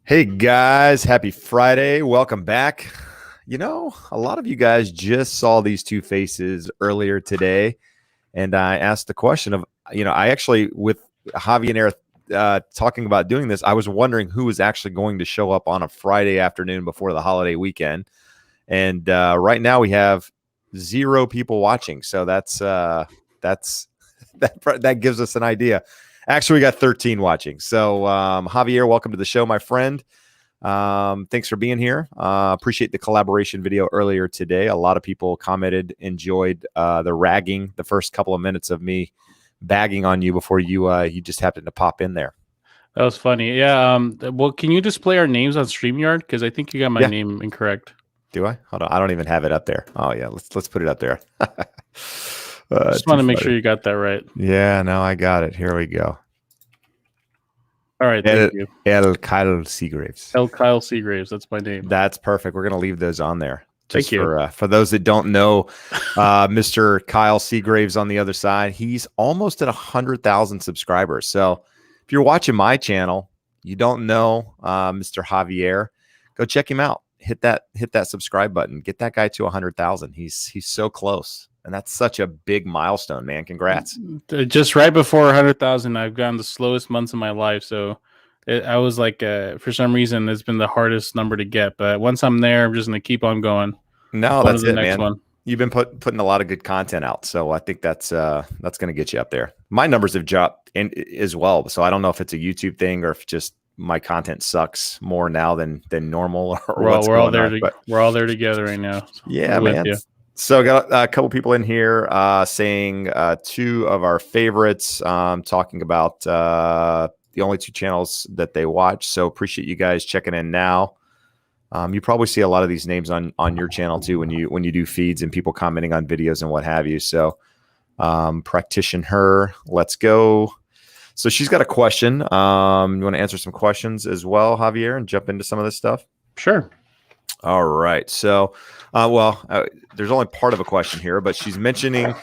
Hey guys, happy Friday. Welcome back. A lot of you guys just saw these two faces earlier today, and I asked the question of, I actually, with Javi and Eric talking about doing this, I was wondering who was actually going to show up on a Friday afternoon before the holiday weekend. And right now we have 0 people watching. So that gives us an idea. Actually, we got 13 watching. So Javier, welcome to the show, my friend. Thanks for being here. Appreciate the collaboration video earlier today. A lot of people commented, enjoyed the ragging, the first couple of minutes of me bagging on you before you just happened to pop in there. That was funny. Yeah. Well, can you display our names on StreamYard? Because I think you got my name incorrect. Do I? Hold on. I don't even have it up there. Oh yeah. Let's put it up there. Just want to make sure you got that right. Yeah, no, I got it. Here we go. All right, thank you. Kyle Seagraves. Kyle Seagraves. That's my name. That's perfect. We're going to leave those on there. Thank you. For those that don't know, Mr. Kyle Seagraves on the other side, he's almost at 100,000 subscribers. So if you're watching my channel, you don't know Mr. Javier, go check him out. Hit that subscribe button. Get that guy to 100,000. He's so close. And that's such a big milestone, man. Congrats. Just right before 100,000, I've gotten the slowest months of my life. So I was like, for some reason, it's been the hardest number to get. But once I'm there, I'm just going to keep on going. No, that's it, man. One. You've been putting a lot of good content out. So I think that's going to get you up there. My numbers have dropped as well. So I don't know if it's a YouTube thing or if just my content sucks more now than normal. Or we're all there together right now. So yeah, man. So I got a couple people in here saying 2 of our favorites, talking about the only 2 channels that they watch. So appreciate you guys checking in now. You probably see a lot of these names on your channel too when you do feeds and people commenting on videos and what have you. So practitioner, let's go. So she's got a question. You want to answer some questions as well, Javier, and jump into some of this stuff? Sure. All right. So, there's only part of a question here, but she's mentioning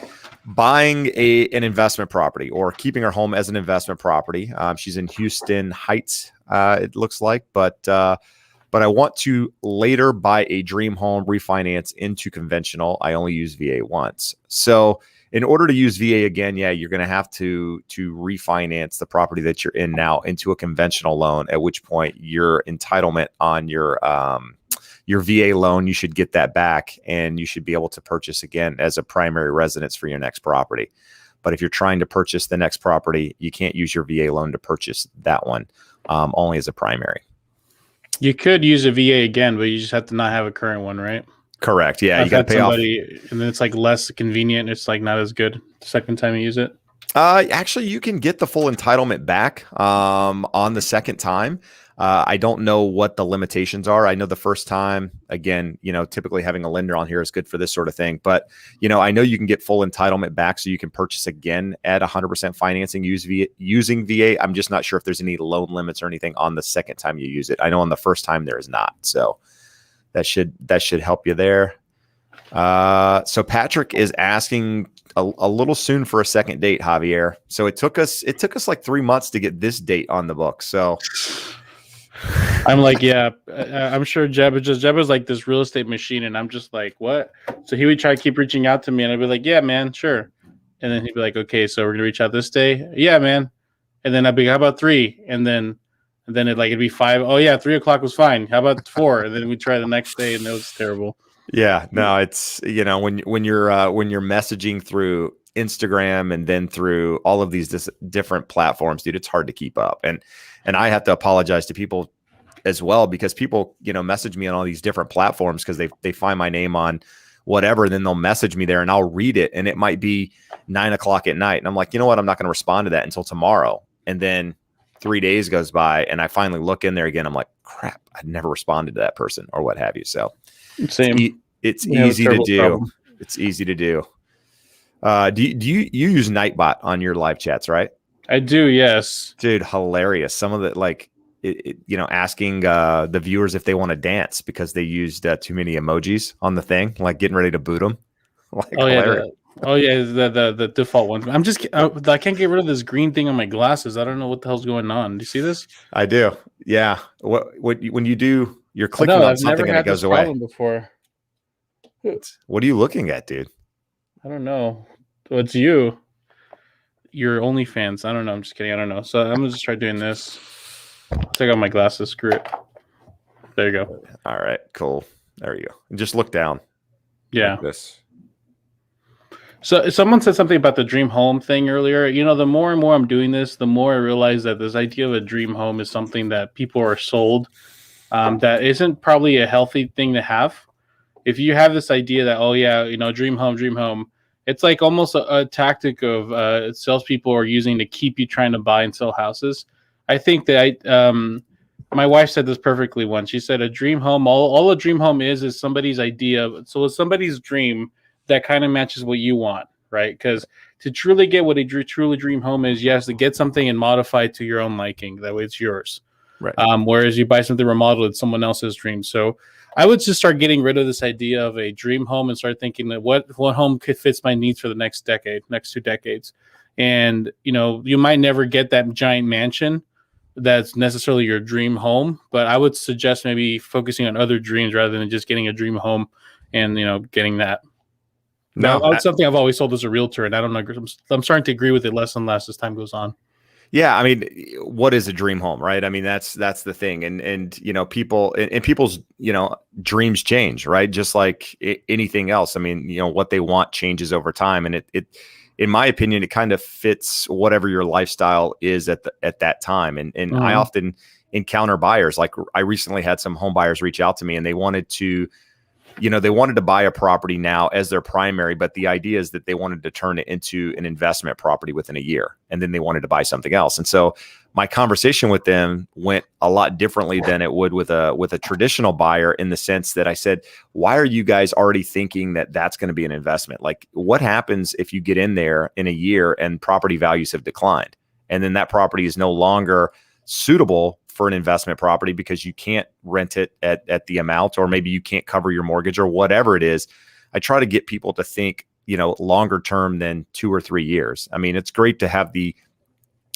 buying an investment property or keeping her home as an investment property. She's in Houston Heights, it looks like, but I want to later buy a dream home, refinance into conventional. I only use VA once. So in order to use VA again, you're going to have to refinance the property that you're in now into a conventional loan, at which point your entitlement on your VA loan, you should get that back and you should be able to purchase again as a primary residence for your next property. But if you're trying to purchase the next property, you can't use your VA loan to purchase that one, only as a primary. You could use a VA again, but you just have to not have a current one, right? Correct. Yeah, you got to pay off. And then it's like less convenient. It's like not as good the second time you use it. Actually, you can get the full entitlement back on the second time. I don't know what the limitations are. I know the first time, again, typically having a lender on here is good for this sort of thing. But, I know you can get full entitlement back so you can purchase again at 100% financing using VA. I'm just not sure if there's any loan limits or anything on the second time you use it. I know on the first time there is not. So that should help you there. So Patrick is asking a little soon for a second date, Javier. So it took us like 3 months to get this date on the book. So I'm like, yeah, I'm sure Jeb was like this real estate machine. And I'm just like, what? So he would try to keep reaching out to me and I'd be like, yeah, man, sure. And then he'd be like, okay, so we're going to reach out this day. Yeah, man. And then I'd be, how about 3? And then it'd be 5. Oh yeah, 3 o'clock was fine. How about 4? And then we try the next day and it was terrible. Yeah, no, it's, when you're messaging through Instagram and then through all of these different platforms, dude, it's hard to keep up. And I have to apologize to people as well, because people, message me on all these different platforms because they find my name on whatever, and then they'll message me there and I'll read it. And it might be 9 o'clock at night. And I'm like, you know what? I'm not going to respond to that until tomorrow. And then 3 days goes by and I finally look in there again. I'm like, crap, I never responded to that person or what have you. So same. It's easy to do. Problem. It's easy to do. Do you use Nightbot on your live chats, right? I do, yes. Dude, hilarious. Some of the asking the viewers if they want to dance because they used too many emojis on the thing, like getting ready to boot them. The default one. I can't get rid of this green thing on my glasses. I don't know what the hell's going on. Do you see this? I do. Yeah. When you do, you're I clicking know on I've never something and it had this goes away. problem before. What are you looking at, dude? I don't know. What's you? Your OnlyFans. I don't know. I'm just kidding. I don't know. So I'm gonna just try doing this. Take out my glasses. Screw it. There you go. All right, cool. There you go. And just look down Yeah. like this. So someone said something about the dream home thing earlier. You know, the more and more I'm doing this, the more I realize that this idea of a dream home is something that people are sold. That isn't probably a healthy thing to have. If you have this idea that, oh yeah, you know, dream home, it's like almost a tactic of salespeople are using to keep you trying to buy and sell houses. I think that my wife said this perfectly once. She said a dream home, all a dream home is somebody's idea. So it's somebody's dream that kind of matches what you want, right? Because to truly get what a truly dream home is, you have to get something and modify it to your own liking. That way it's yours. Right. Whereas you buy something remodeled, it's someone else's dream. So I would just start getting rid of this idea of a dream home and start thinking that what home could fits my needs for the next decade, next 2 decades. And, you know, you might never get that giant mansion that's necessarily your dream home, but I would suggest maybe focusing on other dreams rather than just getting a dream home and, you know, getting that. No, That's something I've always sold as a realtor, and I don't know. I'm starting to agree with it less and less as time goes on. yeah, I mean, what is a dream home, right? I mean, that's the thing, and you know, people and people's, you know, dreams change, right? Just like anything else. I mean, you know, what they want changes over time, and it in my opinion, it kind of fits whatever your lifestyle is at that time. And I often encounter buyers. Like I recently had some home buyers reach out to me, and they wanted to buy a property now as their primary, but the idea is that they wanted to turn it into an investment property within a year, and then they wanted to buy something else. And so my conversation with them went a lot differently than it would with a traditional buyer, in the sense that I said, why are you guys already thinking that that's going to be an investment? Like, what happens if you get in there in a year and property values have declined, and then that property is no longer suitable for an investment property because you can't rent it at the amount, or maybe you can't cover your mortgage or whatever it is? I try to get people to think, you know, longer term than 2 or 3 years. I mean, it's great to have the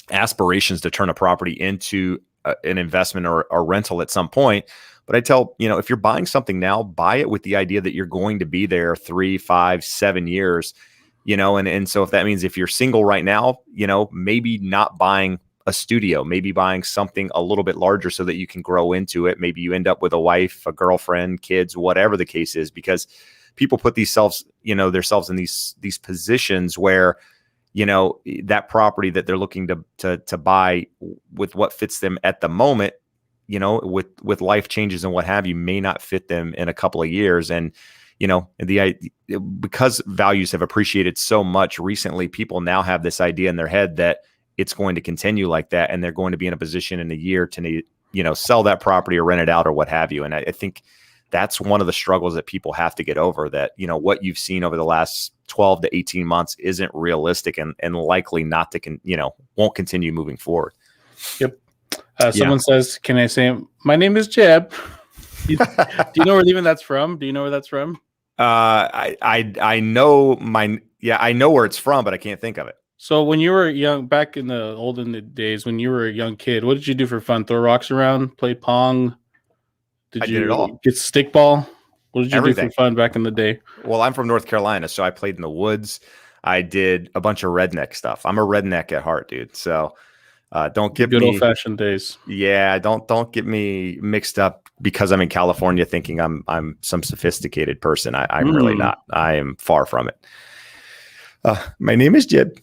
aspirations to turn a property into an investment or a rental at some point. But I tell, you know, if you're buying something now, buy it with the idea that you're going to be there 3, 5, 7 years, you know, and so if that means if you're single right now, you know, maybe not buying a studio, maybe buying something a little bit larger so that you can grow into it. Maybe you end up with a wife, a girlfriend, kids, whatever the case is, because people put themselves in these positions where, you know, that property that they're looking to buy with what fits them at the moment, you know, with life changes and what have you, may not fit them in a couple of years. And, you know, because values have appreciated so much recently, people now have this idea in their head that it's going to continue like that, and they're going to be in a position in a year to need, you know, sell that property or rent it out or what have you. And I think that's one of the struggles that people have to get over, that, you know, what you've seen over the last 12 to 18 months isn't realistic, and likely not to, won't continue moving forward. Yep. Someone says, can I say, my name is Jeb. Do you know where even that's from? Do you know where that's from? I know I know where it's from, but I can't think of it. So when you were young, back in the olden days, when you were a young kid, what did you do for fun? Throw rocks around, play pong? I did it all. Get stickball? What did you Everything. do for fun back in the day? Well, I'm from North Carolina, so I played in the woods. I did a bunch of redneck stuff. I'm a redneck at heart, dude. So don't get good me old-fashioned days. Yeah, don't get me mixed up because I'm in California thinking I'm some sophisticated person. I'm really not. I am far from it. My name is Jeb.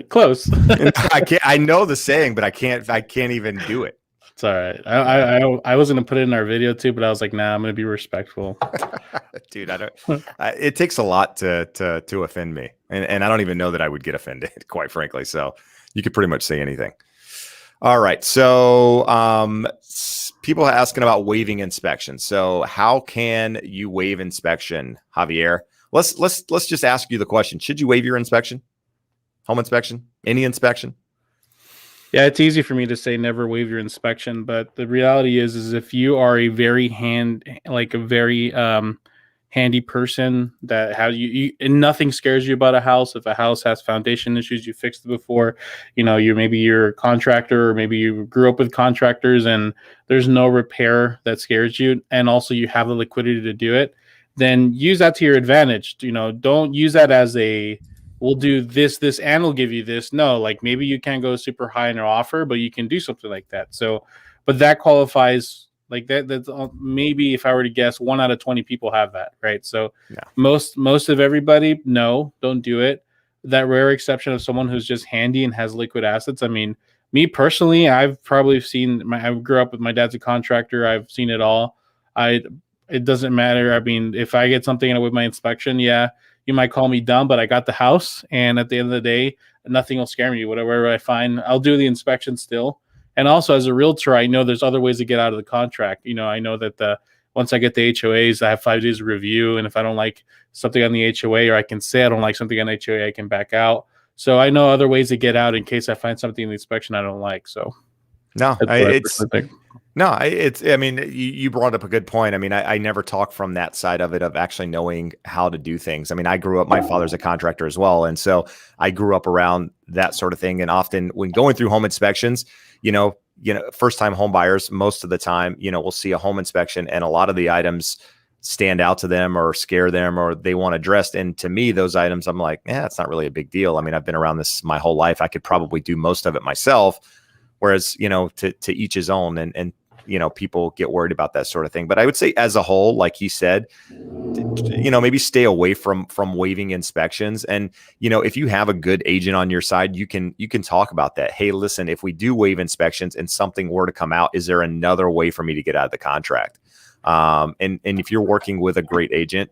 Close. I know the saying, but I can't even do it. It's all right. I was gonna put it in our video too, but I was like, nah, I'm gonna be respectful. Dude, I don't. It takes a lot to offend me, and I don't even know that I would get offended, quite frankly. So you could pretty much say anything. All right. So people are asking about waiving inspection. So how can you waive inspection, Javier? Let's just ask you the question: should you waive your inspection? Home inspection? Any inspection? Yeah, it's easy for me to say never waive your inspection, but the reality is if you are a very handy person that how and nothing scares you about a house. If a house has foundation issues, you fixed it before, you're a contractor, or maybe you grew up with contractors and there's no repair that scares you. And also you have the liquidity to do it, then use that to your advantage. Don't use that as we'll do this, and we'll give you this. No, like maybe you can't go super high in your offer, but you can do something like that. So, but that qualifies. Like that's maybe, if I were to guess, 1 out of 20 people have that, right? So most of everybody, no, don't do it. That rare exception of someone who's just handy and has liquid assets. I mean, me personally, I've probably seen. I grew up with my dad's a contractor. I've seen it all. It doesn't matter. I mean, if I get something with my inspection, yeah, you might call me dumb, but I got the house, and at the end of the day, nothing will scare me. Whatever I find, I'll do the inspection still. And also, as a realtor, I know there's other ways to get out of the contract. I know that once I get the HOAs, I have 5 days of review. And if I don't like something on the HOA, or I can say I don't like something on the HOA, I can back out. So I know other ways to get out in case I find something in the inspection I don't like. So I mean, you brought up a good point. I mean, I never talk from that side of it, of actually knowing how to do things. I mean, I grew up, my father's a contractor as well. And so I grew up around that sort of thing. And often when going through home inspections, first time home buyers, most of the time, we'll see a home inspection and a lot of the items stand out to them or scare them, or they want addressed. And to me, those items, I'm like, it's not really a big deal. I mean, I've been around this my whole life. I could probably do most of it myself. Whereas, to each his own, and people get worried about that sort of thing. But I would say as a whole, like he said, maybe stay away from waiving inspections. And, if you have a good agent on your side, you can talk about that. Hey, listen, if we do waive inspections and something were to come out, is there another way for me to get out of the contract? And if you're working with a great agent,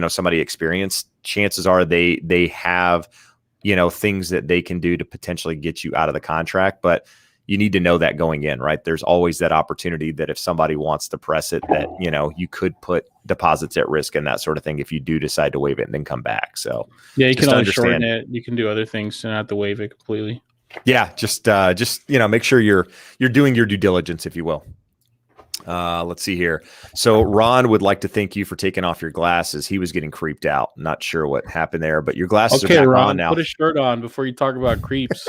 somebody experienced, chances are they have, things that they can do to potentially get you out of the contract. But you need to know that going in, right? There's always that opportunity that if somebody wants to press it, that, you could put deposits at risk and that sort of thing if you do decide to waive it and then come back. So yeah, you can always shorten it. You can do other things and not have to waive it completely. Yeah. Just make sure you're doing your due diligence, if you will. Let's see here. So Ron would like to thank you for taking off your glasses. He was getting creeped out. Not sure what happened there, but your glasses are back Ron, on now. Put a shirt on before you talk about creeps.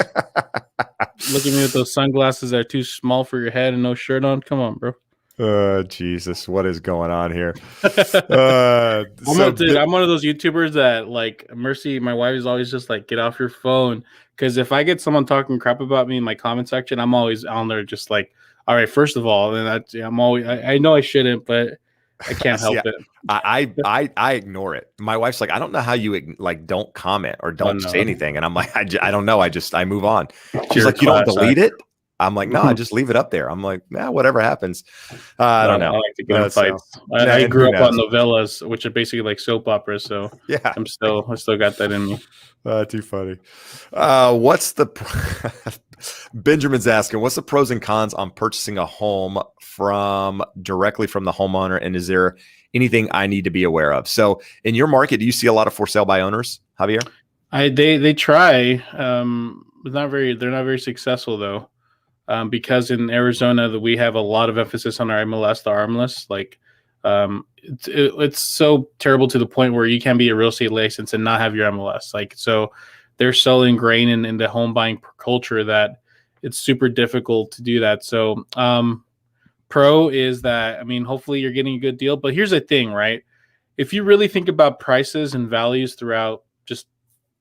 Look at me with those sunglasses that are too small for your head and no shirt on. Come on, bro. Jesus, what is going on here? I'm one of those YouTubers that, like, Mercy, my wife, is always just like, get off your phone. Because if I get someone talking crap about me in my comment section, I'm always on there just like, all right, first of all, and I know I shouldn't, but I can't help it. I ignore it. My wife's like, I don't know how you don't comment or don't say anything. And I'm like, I don't know. I move on. She's like, you don't delete it? I'm like, no, I just leave it up there. I'm like, whatever happens. I don't know. I like to get in fights. I grew up on novellas, which are basically like soap operas. So yeah, I still got that in me. Too funny. What's the Benjamin's asking, what's the pros and cons on purchasing a home directly from the homeowner? And is there anything I need to be aware of? So in your market, do you see a lot of for sale by owners, Javier? They try. They're not very successful though. Because in Arizona we have a lot of emphasis on our MLS, the armless. Like, it's so terrible to the point where you can be a real estate license and not have your MLS. Like, so they're so ingrained in the home buying culture that it's super difficult to do that. So, pro is that, I mean, hopefully you're getting a good deal. But here's the thing, right? If you really think about prices and values throughout just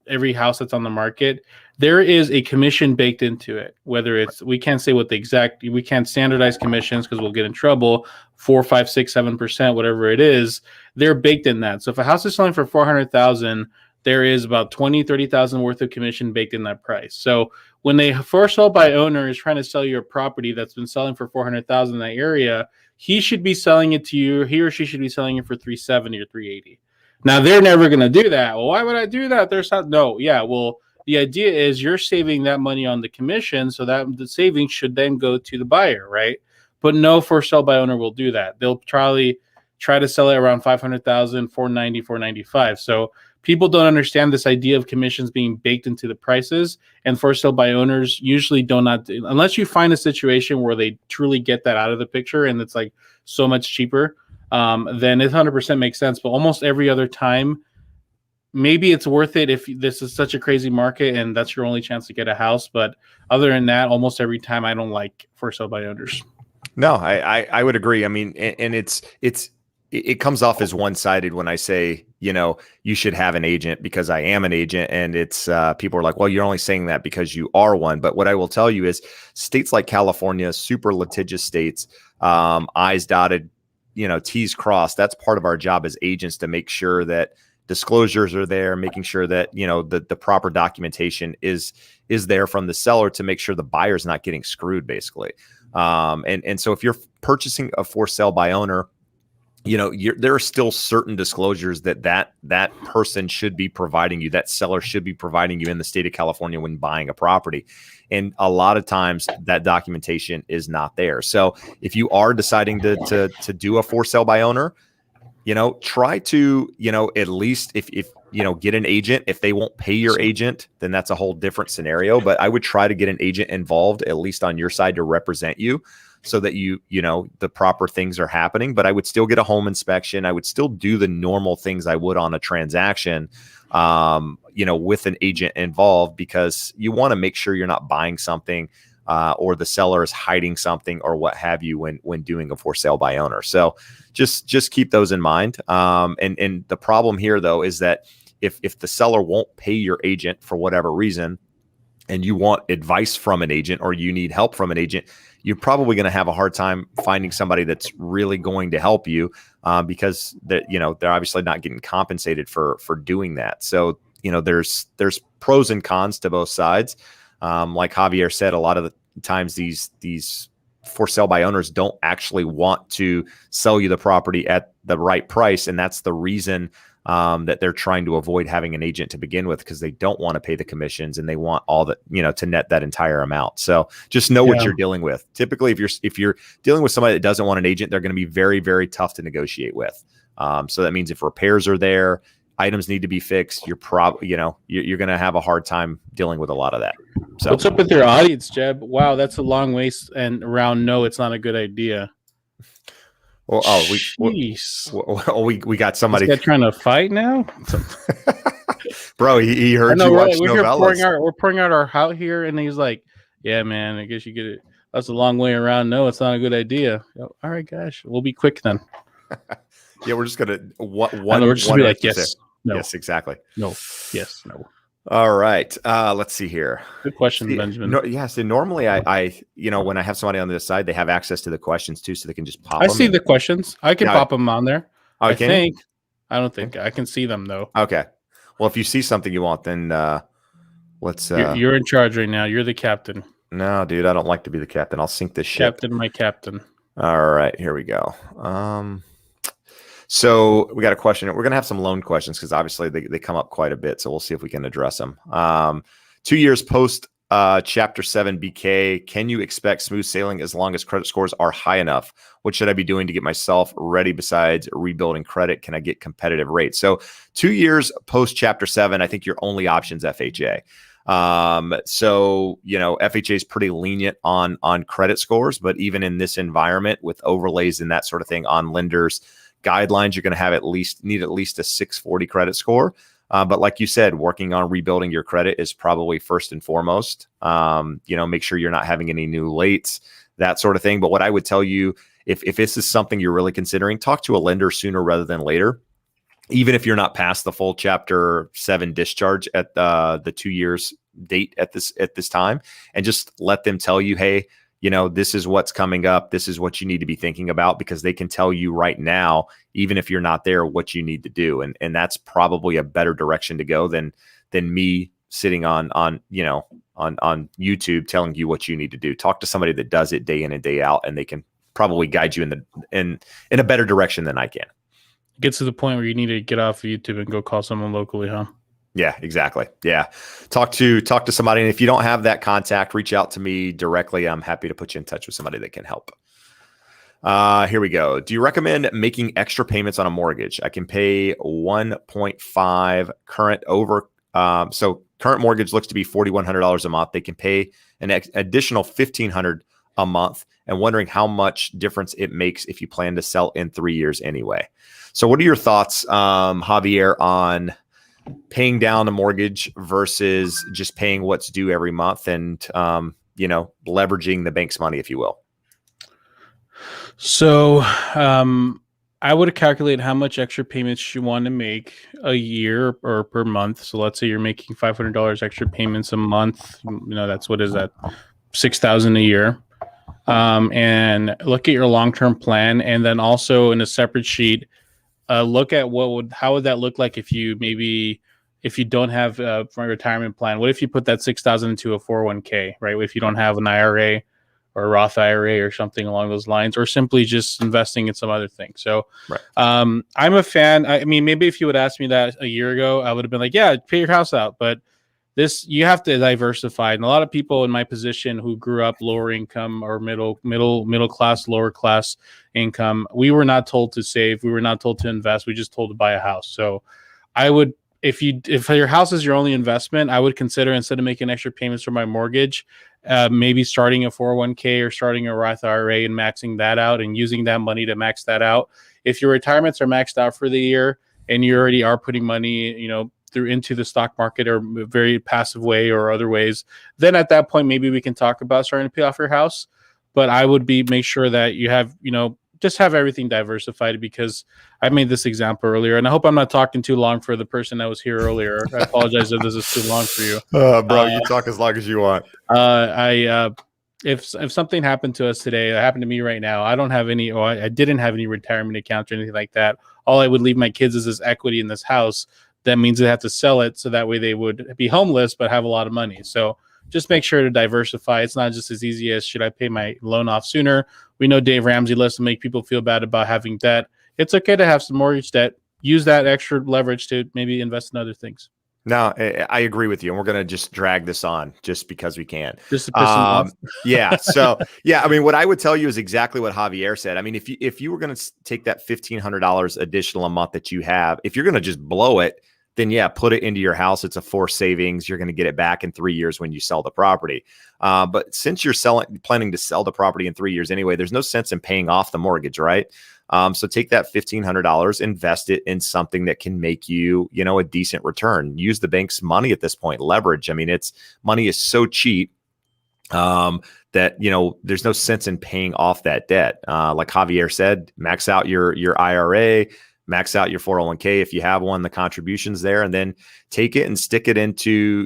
every house that's on the market, there is a commission baked into it. Whether it's, we can't say what we can't standardize commissions because we'll get in trouble, 4, 5, 6, 7%, whatever it is, they're baked in that. So if a house is selling for 400,000, there is about 20, 30,000 worth of commission baked in that price. So when a for sale by owner is trying to sell you a property that's been selling for 400,000 in that area, he should be selling it to you. He or she should be selling it for 370 or 380. Now they're never going to do that. Well, why would I do that? The idea is you're saving that money on the commission, so that the savings should then go to the buyer, right? But no for sale by owner will do that. They'll try to sell it around 500,000, 490, 495. So people don't understand this idea of commissions being baked into the prices, and for sale by owners usually unless you find a situation where they truly get that out of the picture and it's like so much cheaper. then it 100% makes sense. But almost every other time, maybe it's worth it if this is such a crazy market and that's your only chance to get a house. But other than that, almost every time I don't like for sale by owners. No, I would agree. I mean, and it comes off as one-sided when I say, you should have an agent because I am an agent, and it's people are like, well, you're only saying that because you are one. But what I will tell you is states like California, super litigious states, I's dotted, T's crossed. That's part of our job as agents to make sure that disclosures are there, making sure that the proper documentation is there from the seller to make sure the buyer's not getting screwed, basically. And so if you're purchasing a for sale by owner, there are still certain disclosures that person should be providing you, that seller should be providing you in the state of California when buying a property. And a lot of times that documentation is not there. So if you are deciding to do a for sale by owner, try to, at least if get an agent. If they won't pay your agent, then that's a whole different scenario. But I would try to get an agent involved, at least on your side, to represent you so that the proper things are happening. But I would still get a home inspection. I would still do the normal things I would on a transaction, with an agent involved, because you want to make sure you're not buying something or the seller is hiding something or what have you when doing a for sale by owner. So just keep those in mind. And the problem here, though, is that if the seller won't pay your agent for whatever reason, and you want advice from an agent or you need help from an agent, you're probably going to have a hard time finding somebody that's really going to help you because they're obviously not getting compensated for doing that. So, there's pros and cons to both sides. Like Javier said, a lot of the times these for sale by owners don't actually want to sell you the property at the right price. And that's the reason that they're trying to avoid having an agent to begin with, because they don't want to pay the commissions and they want all that, to net that entire amount. So just know what you're dealing with. Typically, if you're dealing with somebody that doesn't want an agent, they're going to be very, very tough to negotiate with. So that means if repairs are there, items need to be fixed, you're probably, you're going to have a hard time dealing with a lot of that. So what's up with your audience, Jeb? Wow, that's a long ways and around. No, it's not a good idea. Well, we got somebody trying to fight now. Bro, he heard you watch novellas. We're pouring out our out here, and he's like, "Yeah, man, I guess you get it. That's a long way around. No, it's not a good idea." All right, gosh, we'll be quick then. Yeah, we're just gonna we're just gonna be like, yes, no, yes, exactly, no, yes, no. All right. Let's see here. Good question, Benjamin. So normally I when I have somebody on the side, they have access to the questions too, so they can just pop I them. see the questions. I can pop them on there. Oh, I think. I don't think I can see them though. Okay. Well, if you see something you want, then let's. You're in charge right now. You're the captain. No, dude, I don't like to be the captain. I'll sink this ship. Captain, my captain. All right, here we go. So we got a question. We're going to have some loan questions because obviously they come up quite a bit. So we'll see if we can address them. 2 years post Chapter 7 BK, can you expect smooth sailing as long as credit scores are high enough? What should I be doing to get myself ready besides rebuilding credit? Can I get competitive rates? So 2 years post Chapter 7, I think your only option is FHA. So, FHA is pretty lenient on credit scores, but even in this environment with overlays and that sort of thing on lenders' guidelines, you're going to have need at least a 640 credit score. But like you said, working on rebuilding your credit is probably first and foremost. Make sure you're not having any new lates, that sort of thing. But what I would tell you, if this is something you're really considering, talk to a lender sooner rather than later. Even if you're not past the full Chapter 7 discharge at the 2 years date at this time, and just let them tell you, hey, this is what's coming up. This is what you need to be thinking about, because they can tell you right now, even if you're not there, what you need to do. And that's probably a better direction to go than me sitting on YouTube telling you what you need to do. Talk to somebody that does it day in and day out, and they can probably guide you in a better direction than I can. It gets to the point where you need to get off of YouTube and go call someone locally, huh? Yeah, exactly. Yeah. Talk to somebody. And if you don't have that contact, reach out to me directly. I'm happy to put you in touch with somebody that can help. Here we go. Do you recommend making extra payments on a mortgage? I can pay 1.5 current over. So current mortgage looks to be $4,100 a month. They can pay an additional $1,500 a month and wondering how much difference it makes if you plan to sell in 3 years anyway. So what are your thoughts, Javier, on paying down a mortgage versus just paying what's due every month and, leveraging the bank's money, if you will? So I would calculate how much extra payments you want to make a year or per month. So let's say you're making $500 extra payments a month. That's what is that? $6,000 a year. And look at your long-term plan. And then also in a separate sheet, look at how would that look like if you don't have a retirement plan. What if you put that $6,000 into a 401k, right? If you don't have an IRA or a Roth IRA or something along those lines, or simply just investing in some other thing. So right. I'm a fan. I mean, maybe if you would ask me that a year ago, I would have been like, yeah, pay your house out. But you have to diversify. And a lot of people in my position who grew up lower income or middle class, lower class income, we were not told to save. We were not told to invest. We just told to buy a house. So I would, if your house is your only investment, I would consider, instead of making extra payments for my mortgage, maybe starting a 401k or starting a Roth IRA and maxing that out and using that money to max that out. If your retirements are maxed out for the year and you already are putting money, through into the stock market or a very passive way or other ways, then at that point, maybe we can talk about starting to pay off your house. But I would make sure that you have, just have everything diversified, because I made this example earlier, and I hope I'm not talking too long for the person that was here earlier. I apologize if this is too long for you. Bro, you talk as long as you want. If something happened to us today, that happened to me right now, I didn't have any retirement accounts or anything like that. All I would leave my kids is this equity in this house. That means they have to sell it, so that way they would be homeless but have a lot of money. So just make sure to diversify. It's not just as easy as, should I pay my loan off sooner? We know Dave Ramsey loves to make people feel bad about having debt. It's okay to have some mortgage debt. Use that extra leverage to maybe invest in other things. No, I agree with you. And we're going to just drag this on just because we can. Just to piss them off. Yeah. So, yeah, I mean, what I would tell you is exactly what Javier said. I mean, if you were going to take that $1,500 additional a month that you have, if you're going to just blow it, then yeah, put it into your house. It's a forced savings. You're going to get it back in 3 years when you sell the property. But since you're planning to sell the property in 3 years anyway, there's no sense in paying off the mortgage, right? So take that $1,500, invest it in something that can make you, a decent return. Use the bank's money at this point, leverage. I mean, money is so cheap that, there's no sense in paying off that debt. Like Javier said, max out your IRA, max out your 401k if you have one, the contributions there, and then take it and stick it into,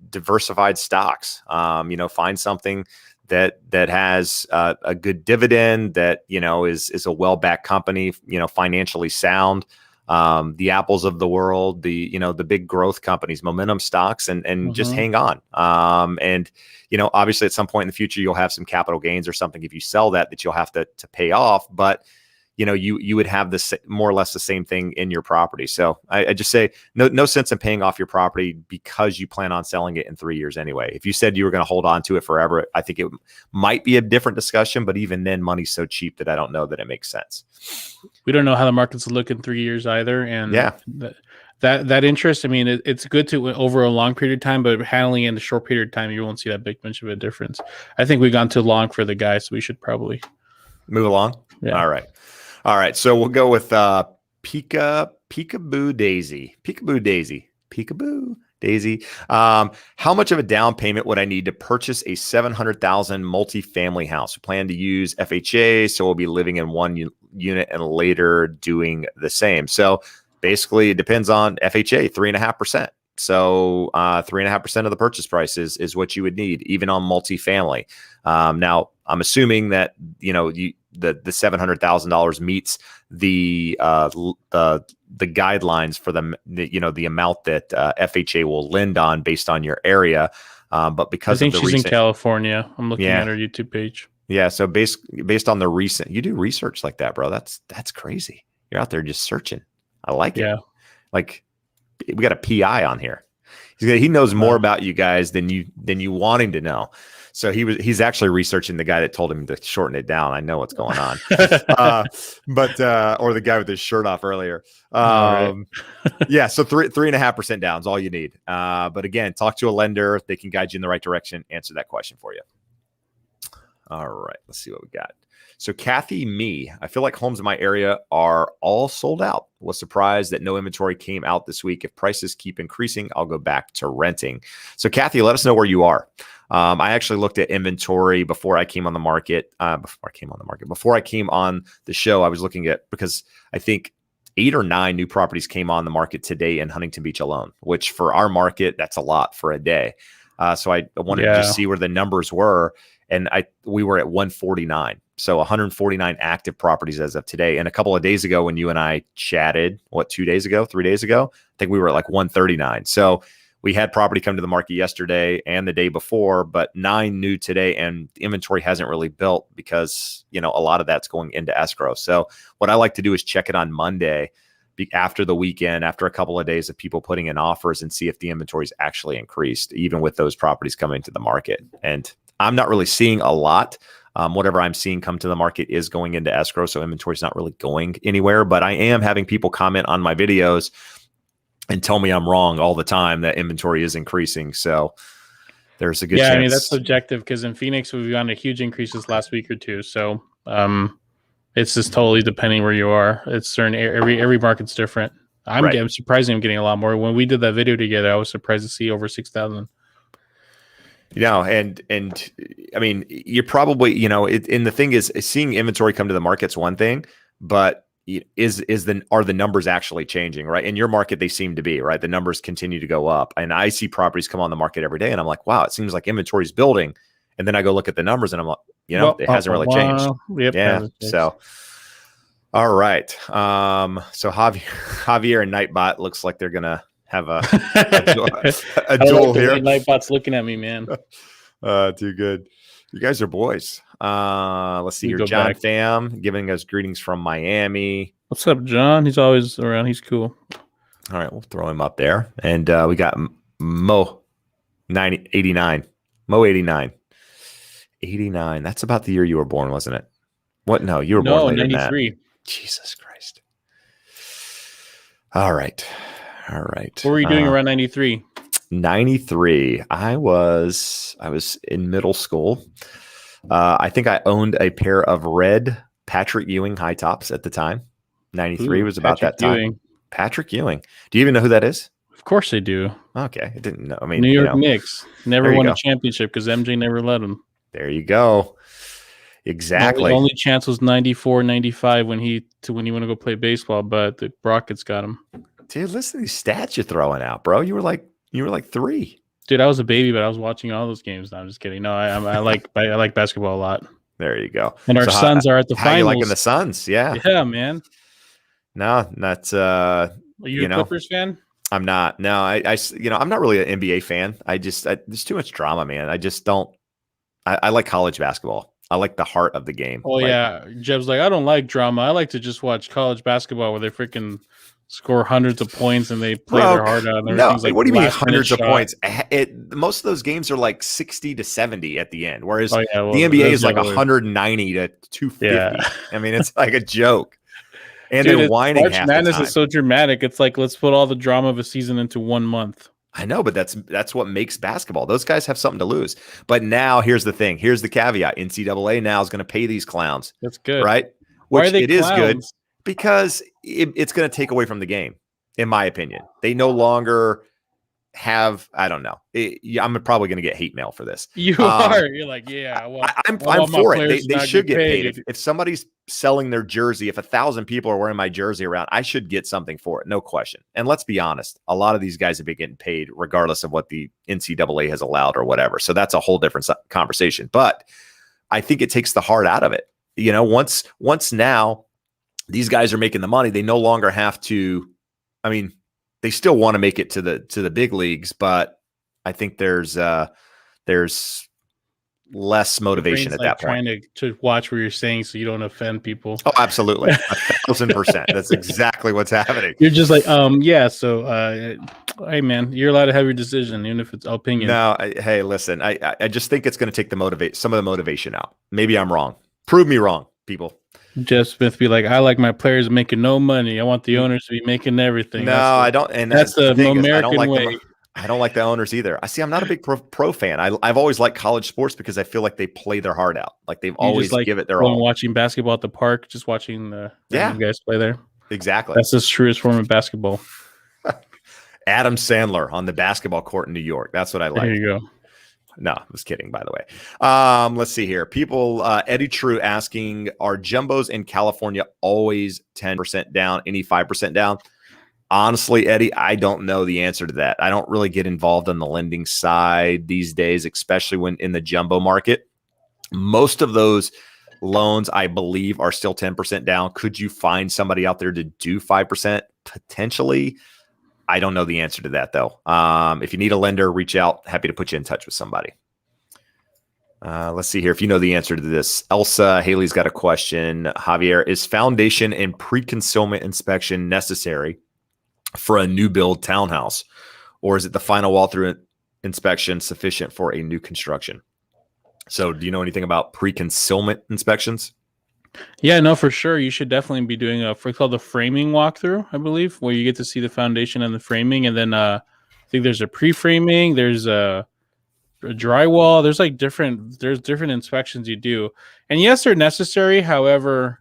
diversified stocks. Find something that has a good dividend, that, is a well-backed company, financially sound, the Apples of the world, the big growth companies, momentum stocks, and just hang on. And, obviously at some point in the future, you'll have some capital gains or something if you sell that you'll have to pay off. But you would have more or less the same thing in your property. So I just say no sense in paying off your property because you plan on selling it in 3 years anyway. If you said you were going to hold on to it forever, I think it might be a different discussion. But even then, money's so cheap that I don't know that it makes sense. We don't know how the markets will look in 3 years either. And yeah, that interest, I mean, it's good to over a long period of time, but handling it in a short period of time, you won't see that big much of a difference. I think we've gone too long for the guys, so we should probably move along. Yeah. All right. So we'll go with Peekaboo Daisy. How much of a down payment would I need to purchase a $700,000 multifamily house? We plan to use FHA, so we'll be living in one unit and later doing the same. So basically, it depends on FHA, 3.5%. So 3.5% of the purchase price is what you would need, even on multifamily. Now, I'm assuming that the $700,000 meets the guidelines for the amount that FHA will lend on based on your area. But because I think she's in California. I'm looking at her YouTube page. Yeah. So based on the recent, you do research like that, bro. That's crazy. You're out there just searching. I like it. Yeah. Like, we got a PI on here. He knows more about you guys than you want him to know. So he's actually researching the guy that told him to shorten it down. I know what's going on. But or the guy with his shirt off earlier. Yeah. So 3.5% down is all you need. But again, talk to a lender. They can guide you in the right direction, answer that question for you. All right, let's see what we got. So Kathy, I feel like homes in my area are all sold out. Was surprised that no inventory came out this week. If prices keep increasing, I'll go back to renting. So Kathy, let us know where you are. I actually looked at inventory before I came on the market. Before I came on the show, I was looking at, because I think 8 or 9 new properties came on the market today in Huntington Beach alone, which for our market, that's a lot for a day. So I wanted to just see where the numbers were. And we were at 149. So 149 active properties as of today. And a couple of days ago, when you and I chatted, 3 days ago, I think we were at like 139. So we had property come to the market yesterday and the day before, but 9 new today, and the inventory hasn't really built because, a lot of that's going into escrow. So what I like to do is check it on Monday after the weekend, after a couple of days of people putting in offers, and see if the inventory's actually increased, even with those properties coming to the market. And I'm not really seeing a lot. Whatever I'm seeing come to the market is going into escrow, so inventory is not really going anywhere. But I am having people comment on my videos and tell me I'm wrong all the time, that inventory is increasing. So there's a good chance. Yeah, I mean, that's subjective, because in Phoenix, we've gone to huge increases last week or two. So it's just totally depending where you are. It's certain, every market's different. I'm surprised I'm getting a lot more. When we did that video together, I was surprised to see over 6,000. And I mean, you're probably, and the thing is, seeing inventory come to the market's one thing, but are the numbers actually changing, right? In your market, they seem to be, right? The numbers continue to go up, and I see properties come on the market every day, and I'm like, wow, it seems like inventory is building. And then I go look at the numbers, and I'm like, it hasn't really changed. Yep, yeah. So, all right. So Javier and Nightbot looks like they're gonna have a duel here. Nightbot's looking at me, man. Too good. You guys are boys. Let's see here. John Pham giving us greetings from Miami. What's up, John? He's always around. He's cool. All right, we'll throw him up there. And we got Mo 89. Mo 89. 89. That's about the year you were born, wasn't it? What? No, you were born later 93. than that. Jesus Christ. All right. What were you doing around 93? 93. I was in middle school. I think I owned a pair of red Patrick Ewing high tops at the time. 93 was about that time. Ewing. Patrick Ewing. Do you even know who that is? Of course I do. Okay. I didn't know. I mean, New York Knicks never won a championship because MJ never let them. There you go. Exactly. The only chance was 94, 95 when he went to go play baseball, but the Rockets got him. Dude, listen to these stats you're throwing out, bro. You were like 3. Dude, I was a baby, but I was watching all those games. No, I'm just kidding. No, I like basketball a lot. There you go. And our Suns are at the finals. How you liking the Suns? Yeah. Yeah, man. No, that's Are you a Clippers fan? I'm not. No, I'm not really an NBA fan. There's too much drama, man. I just don't. I like college basketball. I like the heart of the game. Oh yeah, Jeb's like, I don't like drama. I like to just watch college basketball where they freaking score hundreds of points and they play their heart out. No, what do you mean hundreds of points? Most of those games are like 60 to 70 at the end, whereas the NBA is like 190 to 250. Yeah. I mean, it's like a joke. And dude, they're whining half the time. March Madness is so dramatic. It's like, let's put all the drama of a season into 1 month. I know, but that's what makes basketball. Those guys have something to lose. But now here's the thing. Here's the caveat. NCAA now is going to pay these clowns. That's good. Right? Why are they it clowns? Is good because it's going to take away from the game, in my opinion. They no longer have, I don't know. I'm probably going to get hate mail for this. You are. You're like, yeah. Well, I'm for it. They should get paid. If somebody's selling their jersey, if 1,000 people are wearing my jersey around, I should get something for it. No question. And let's be honest. A lot of these guys have been getting paid regardless of what the NCAA has allowed or whatever. So that's a whole different conversation. But I think it takes the heart out of it. Once now these guys are making the money, they no longer have to, I mean, they still want to make it to the big leagues, but I think there's less motivation at that point. Trying to watch what you're saying so you don't offend people. Oh, absolutely. 1,000%. That's exactly what's happening. You're just like, yeah. So, hey man, you're allowed to have your decision, even if it's opinion. No, hey, listen, I just think it's going to take some of the motivation out. Maybe I'm wrong. Prove me wrong, people. Jeb Smith be like, I like my players making no money. I want the owners to be making everything. No, I don't. And that's the American way. I don't like the owners either. I see. I'm not a big pro fan. I've always liked college sports because I feel like they play their heart out. Like they've You just always like give it their going all. watching basketball at the park, just watching the random Yeah, guys play there. exactly. That's the truest form of basketball. Adam Sandler on the basketball court in New York. That's what I like. There you go. No, I was kidding, by the way. Let's see here. People, Eddie True asking, are jumbos in California always 10% down, any 5% down? Honestly, Eddie, I don't know the answer to that. I don't really get involved on the lending side these days, especially when in the jumbo market. Most of those loans, I believe, are still 10% down. Could you find somebody out there to do 5%? Potentially. I don't know the answer to that, though. If you need a lender, reach out. Happy to put you in touch with somebody. Let's see here. If you know the answer to this, Elsa Haley's got a question. Javier, is foundation and pre-concealment inspection necessary for a new build townhouse, or is it the final wall-through inspection sufficient for a new construction? So do you know anything about pre-concealment inspections? Yeah, no, for sure. You should definitely be doing what's called the framing walkthrough, I believe, where you get to see the foundation and the framing. And then I think there's a pre-framing, there's a drywall. There's like different inspections you do. And yes, they're necessary. However,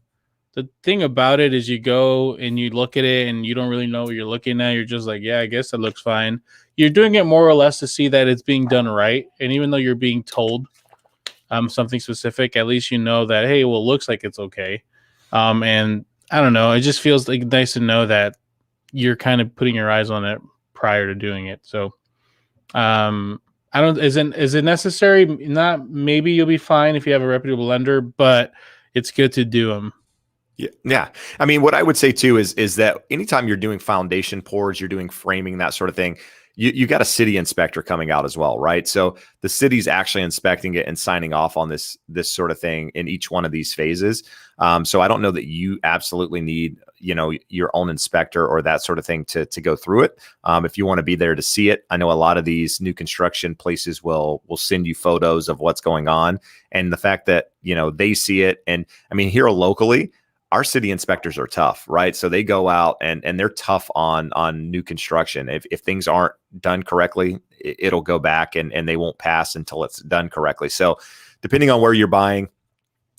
the thing about it is you go and you look at it and you don't really know what you're looking at. You're just like, yeah, I guess that looks fine. You're doing it more or less to see that it's being done right. And even though you're being told something specific, at least you know that, hey, well, it looks like it's okay. And I don't know, it just feels like nice to know that you're kind of putting your eyes on it prior to doing it. So is it necessary? Not, maybe you'll be fine if you have a reputable lender, but it's good to do them. Yeah. I mean, what I would say too is that anytime you're doing foundation pours, you're doing framing, that sort of thing, you got a city inspector coming out as well, right? So the city's actually inspecting it and signing off on this sort of thing in each one of these phases. So I don't know that you absolutely need, your own inspector or that sort of thing to go through it. If you want to be there to see it, I know a lot of these new construction places will send you photos of what's going on, and the fact that they see it. And I mean, here locally, our city inspectors are tough, right? So they go out and they're tough on new construction. If things aren't done correctly, it'll go back and they won't pass until it's done correctly. So depending on where you're buying,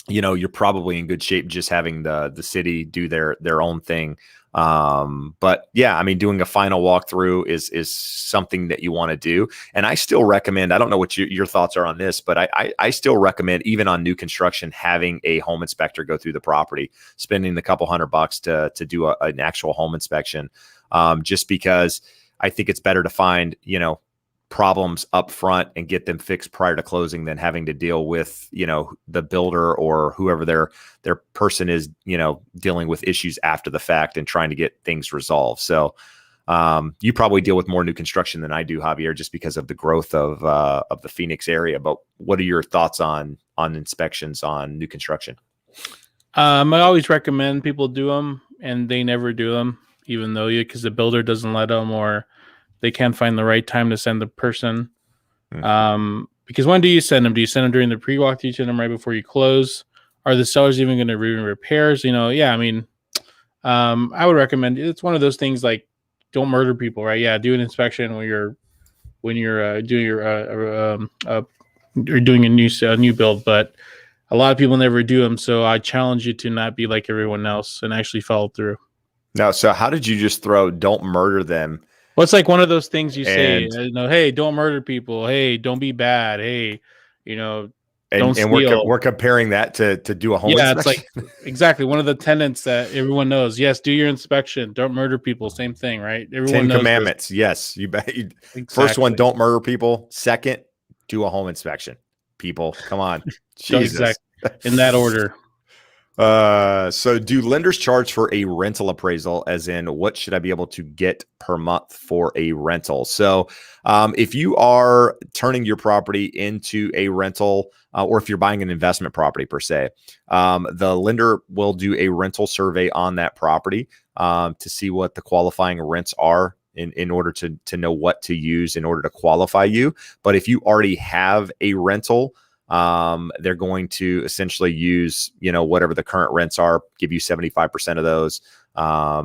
you're probably in good shape just having the city do their own thing. But yeah, I mean, doing a final walkthrough is something that you want to do. And I still recommend, I don't know what your thoughts are on this, but I still recommend, even on new construction, having a home inspector go through the property, spending the couple $100 to do an actual home inspection. Just because I think it's better to find, problems up front and get them fixed prior to closing than having to deal with, the builder or whoever their person is, dealing with issues after the fact and trying to get things resolved. So you probably deal with more new construction than I do, Javier, just because of the growth of the Phoenix area. But what are your thoughts on inspections on new construction? I always recommend people do them, and they never do them, even though because the builder doesn't let them, or they can't find the right time to send the person. Because when do you send them? Do you send them during the pre-walk? Do you send them right before you close? Are the sellers even going to do repairs? Yeah, I mean, I would recommend, it's one of those things like, don't murder people, right? Yeah, do an inspection when you're doing you're doing a new build, but a lot of people never do them. So I challenge you to not be like everyone else and actually follow through. No, so how did you just throw "don't murder them"? Well, it's like one of those things you say, hey, don't murder people. Hey, don't be bad. Hey, don't steal. We're comparing that to do a home inspection. It's like exactly one of the tenets that everyone knows. Yes, do your inspection. Don't murder people. Same thing, right? Everyone 10 knows commandments. this. Yes, you bet. Exactly. First one, don't murder people. Second, do a home inspection. People, come on. Jesus. Exactly. In that order. So do lenders charge for a rental appraisal, as in what should I be able to get per month for a rental? So if you are turning your property into a rental, or if you're buying an investment property per se, the lender will do a rental survey on that property to see what the qualifying rents are in order to know what to use in order to qualify you. But if you already have a rental, they're going to essentially use, whatever the current rents are, give you 75% of those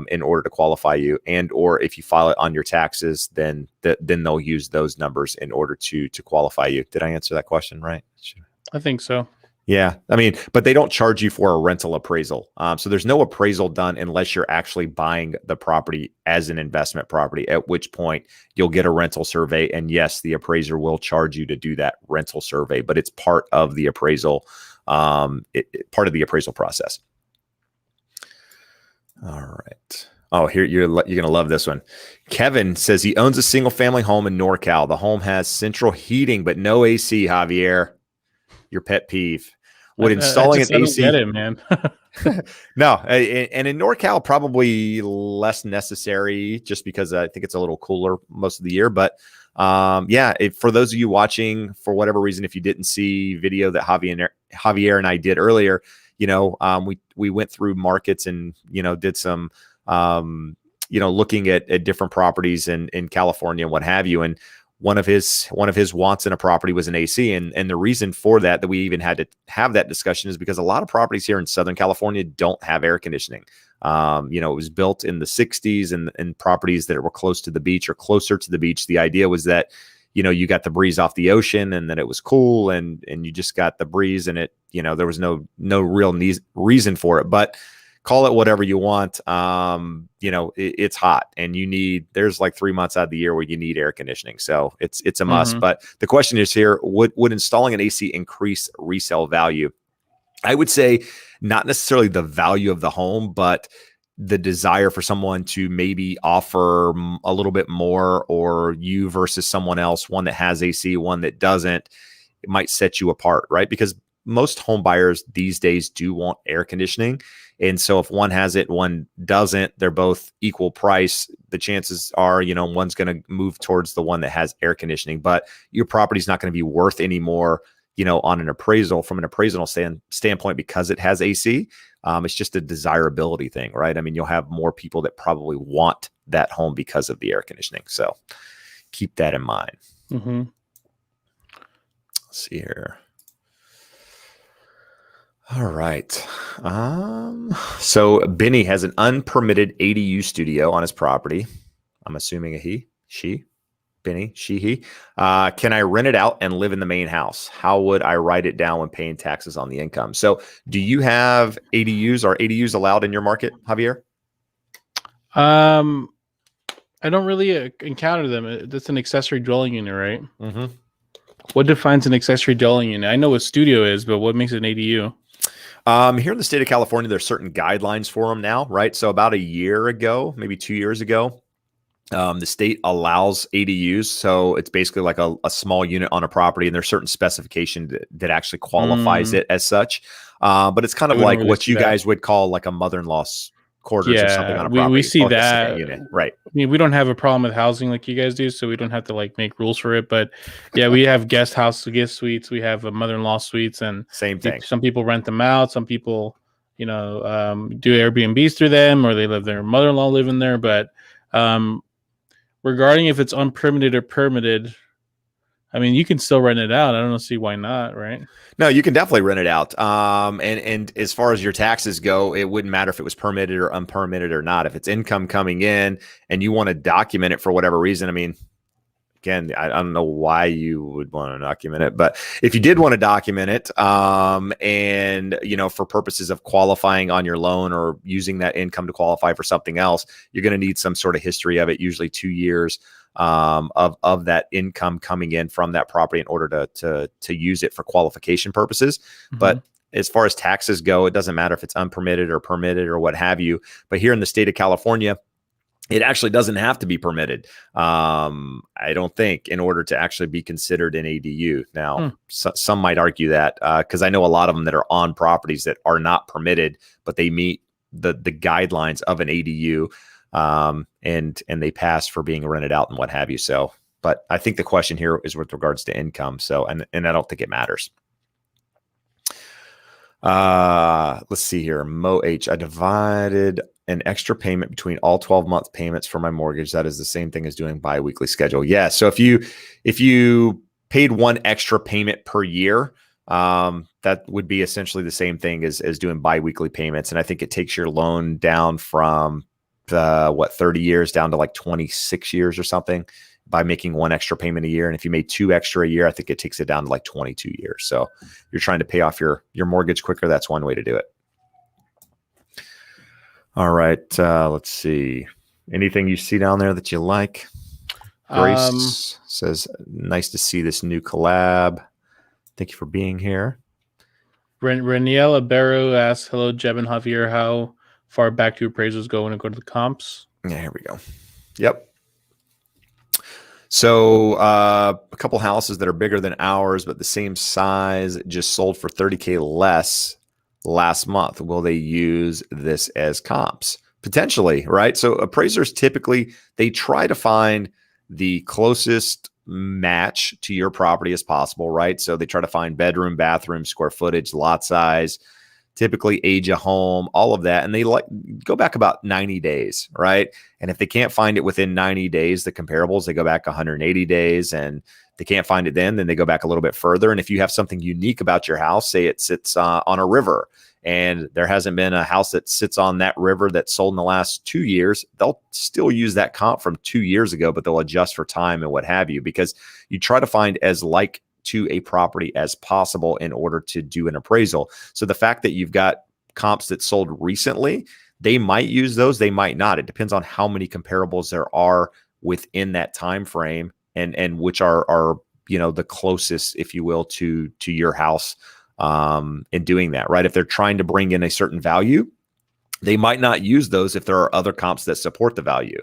in order to qualify you. And or if you file it on your taxes, then they'll use those numbers in order to qualify you. Did I answer that question right? I think so. Yeah. I mean, but they don't charge you for a rental appraisal. So there's no appraisal done unless you're actually buying the property as an investment property, at which point you'll get a rental survey. And yes, the appraiser will charge you to do that rental survey, but it's part of the appraisal, part of the appraisal process. All right. Oh, here you're going to love this one. Kevin says he owns a single family home in NorCal. The home has central heating, but no AC, Javier. Your pet peeve. Would installing an AC? I don't get it, man. No, and in NorCal probably less necessary, just because I think it's a little cooler most of the year. But yeah, for those of you watching, for whatever reason, if you didn't see video that Javier and I did earlier, we went through markets and did some looking at different properties in California and what have you, and one of his wants in a property was an AC. And the reason for that we even had to have that discussion is because a lot of properties here in Southern California don't have air conditioning. It was built in the 60s and properties that were close to the beach or closer to the beach. The idea was that, you got the breeze off the ocean and then it was cool and you just got the breeze and it, there was no real reason for it, but call it whatever you want. It's hot and there's like 3 months out of the year where you need air conditioning. So it's a must. But the question is here, would installing an AC increase resale value? I would say not necessarily the value of the home, but the desire for someone to maybe offer a little bit more, or you versus someone else, one that has AC, one that doesn't, it might set you apart, right? Because most home buyers these days do want air conditioning. And so if one has it, one doesn't, they're both equal price. The chances are, one's going to move towards the one that has air conditioning, but your property's not going to be worth any more, on an appraisal from an appraisal standpoint because it has AC. It's just a desirability thing, right? I mean, you'll have more people that probably want that home because of the air conditioning. So keep that in mind. Mm-hmm. Let's see here. All right. So Benny has an unpermitted ADU studio on his property. I'm assuming she. Can I rent it out and live in the main house? How would I write it down when paying taxes on the income? So do you have ADUs? Are ADUs allowed in your market, Javier? I don't really encounter them. That's an accessory dwelling unit, right? Mm-hmm. What defines an accessory dwelling unit? I know what studio is, but what makes it an ADU? Here in the state of California, there's certain guidelines for them now, right? So about a year ago, maybe 2 years ago, the state allows ADUs. So it's basically like a small unit on a property, and there's certain specification that actually qualifies it as such. But it's kind of like what you guys would call like a mother-in-law's quarters or something on a property. We see that. Unit. Right. I mean, we don't have a problem with housing like you guys do, so we don't have to like make rules for it. But yeah, we have guest suites. We have a mother-in-law suites, and same thing. Some people rent them out. Some people, do Airbnbs through them, or they live their mother-in-law living there. But regarding if it's unpermitted or permitted, I mean, you can still rent it out. I don't see why not, right? No, you can definitely rent it out. And as far as your taxes go, it wouldn't matter if it was permitted or unpermitted or not. If it's income coming in and you want to document it for whatever reason, I mean, again, I don't know why you would want to document it, but if you did want to document it, and for purposes of qualifying on your loan or using that income to qualify for something else, you're going to need some sort of history of it, usually 2 years of that income coming in from that property in order to use it for qualification purposes. Mm-hmm. But as far as taxes go, it doesn't matter if it's unpermitted or permitted or what have you. But here in the state of California, it actually doesn't have to be permitted, I don't think, in order to actually be considered an ADU. Now, some might argue that because I know a lot of them that are on properties that are not permitted, but they meet the guidelines of an ADU, and they pass for being rented out and what have you. So, but I think the question here is with regards to income. So, and I don't think it matters. Let's see here. Mo H. I divided an extra payment between all 12-month payments for my mortgage. That is the same thing as doing biweekly schedule. Yeah. So if you paid one extra payment per year, that would be essentially the same thing as doing biweekly payments. And I think it takes your loan down from 30 years down to like 26 years or something by making one extra payment a year. And if you made two extra a year, I think it takes it down to like 22 years. So you're trying to pay off your mortgage quicker. That's one way to do it. All right. Let's see. Anything you see down there that you like? Grace says, nice to see this new collab. Thank you for being here. Reniela Barrow asks, hello, Jeb and Javier. How far back do appraisals go when it go to the comps? Yeah, here we go. Yep. So a couple houses that are bigger than ours, but the same size, just sold for $30K less last month. Will they use this as comps? Potentially, right? So appraisers typically, they try to find the closest match to your property as possible, right? So they try to find bedroom, bathroom, square footage, lot size, typically age of home, all of that. And they go back about 90 days, right? And if they can't find it within 90 days, the comparables, they go back 180 days, and they can't find it then they go back a little bit further. And if you have something unique about your house, say it sits on a river, and there hasn't been a house that sits on that river that's sold in the last 2 years, they'll still use that comp from 2 years ago, but they'll adjust for time and what have you, because you try to find as like to a property as possible in order to do an appraisal. So the fact that you've got comps that sold recently, they might use those, they might not. It depends on how many comparables there are within that time frame, and which are the closest, if you will, to your house. In doing that, right? If they're trying to bring in a certain value, they might not use those if there are other comps that support the value.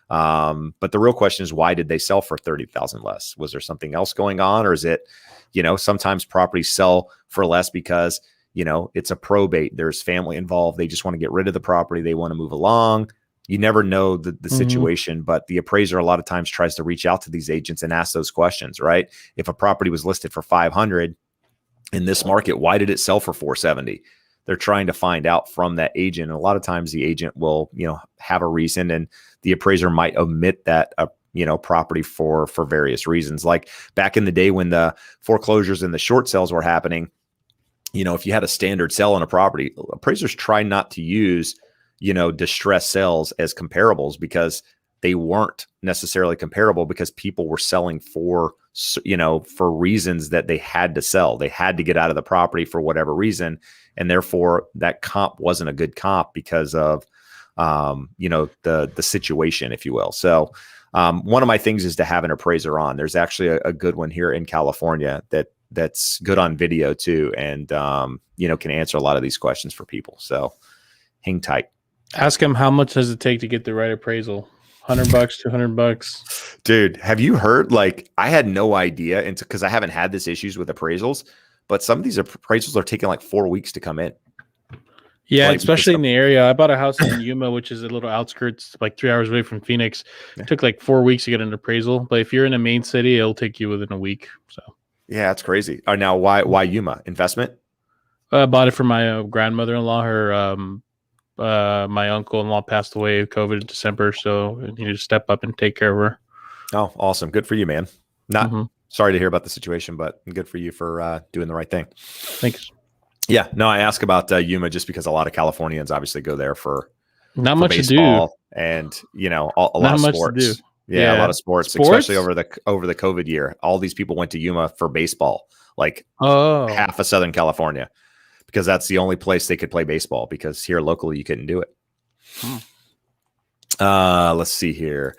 But the real question is, why did they sell for 30,000 less? Was there something else going on? Or is it, sometimes properties sell for less because, it's a probate, there's family involved. They just want to get rid of the property. They want to move along. You never know the situation, but the appraiser a lot of times tries to reach out to these agents and ask those questions, right? If a property was listed for 500 in this market, why did it sell for 470? They're trying to find out from that agent. And a lot of times the agent will, have a reason, and the appraiser might omit that, property for various reasons. Like back in the day when the foreclosures and the short sales were happening, if you had a standard sale on a property, appraisers try not to use, distressed sales as comparables, because they weren't necessarily comparable, because people were selling for reasons that they had to sell. They had to get out of the property for whatever reason. And therefore that comp wasn't a good comp because of, the situation, if you will. So one of my things is to have an appraiser on. There's actually a good one here in California that's good on video too. And, can answer a lot of these questions for people. So hang tight. Ask him, how much does it take to get the right appraisal? $100, $200. Dude, have you heard? Like, I had no idea because I haven't had this issues with appraisals, but some of these appraisals are taking like 4 weeks to come in. Yeah, like, especially in the area. I bought a house in Yuma, which is a little outskirts, like 3 hours away from Phoenix. It took like 4 weeks to get an appraisal, but if you're in a main city, it'll take you within a week. So yeah, that's crazy. Now, why Yuma? Investment? I bought it for my grandmother-in-law. Her my uncle-in-law passed away of COVID in December, so I needed to step up and take care of her. Oh, awesome. Good for you, man. Sorry to hear about the situation, but good for you for doing the right thing. Thanks. Yeah, no, I ask about Yuma just because a lot of Californians obviously go there for not much baseball to do, and a lot of sports. Yeah, a lot of sports, especially over the COVID year. All these people went to Yuma for baseball, like half of Southern California, because that's the only place they could play baseball, because here locally you couldn't do it. Let's see here.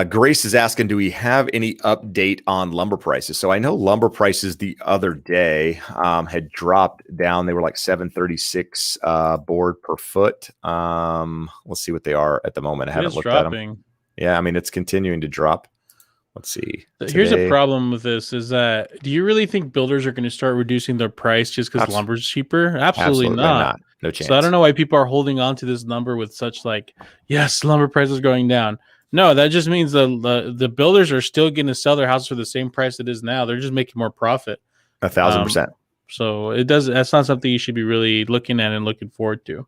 Grace is asking, do we have any update on lumber prices? So I know lumber prices the other day had dropped down. They were like $736 board per foot. Let's see what they are at the moment. I haven't looked at them. Yeah, I mean, it's continuing to drop. Let's see. Here's a problem with this is that, do you really think builders are going to start reducing their price just because lumber's cheaper? Absolutely not. No chance. So I don't know why people are holding on to this number with such like, yes, lumber prices going down. No, that just means the builders are still going to sell their house for the same price it is now. They're just making more profit. 1,000%. So that's not something you should be really looking at and looking forward to.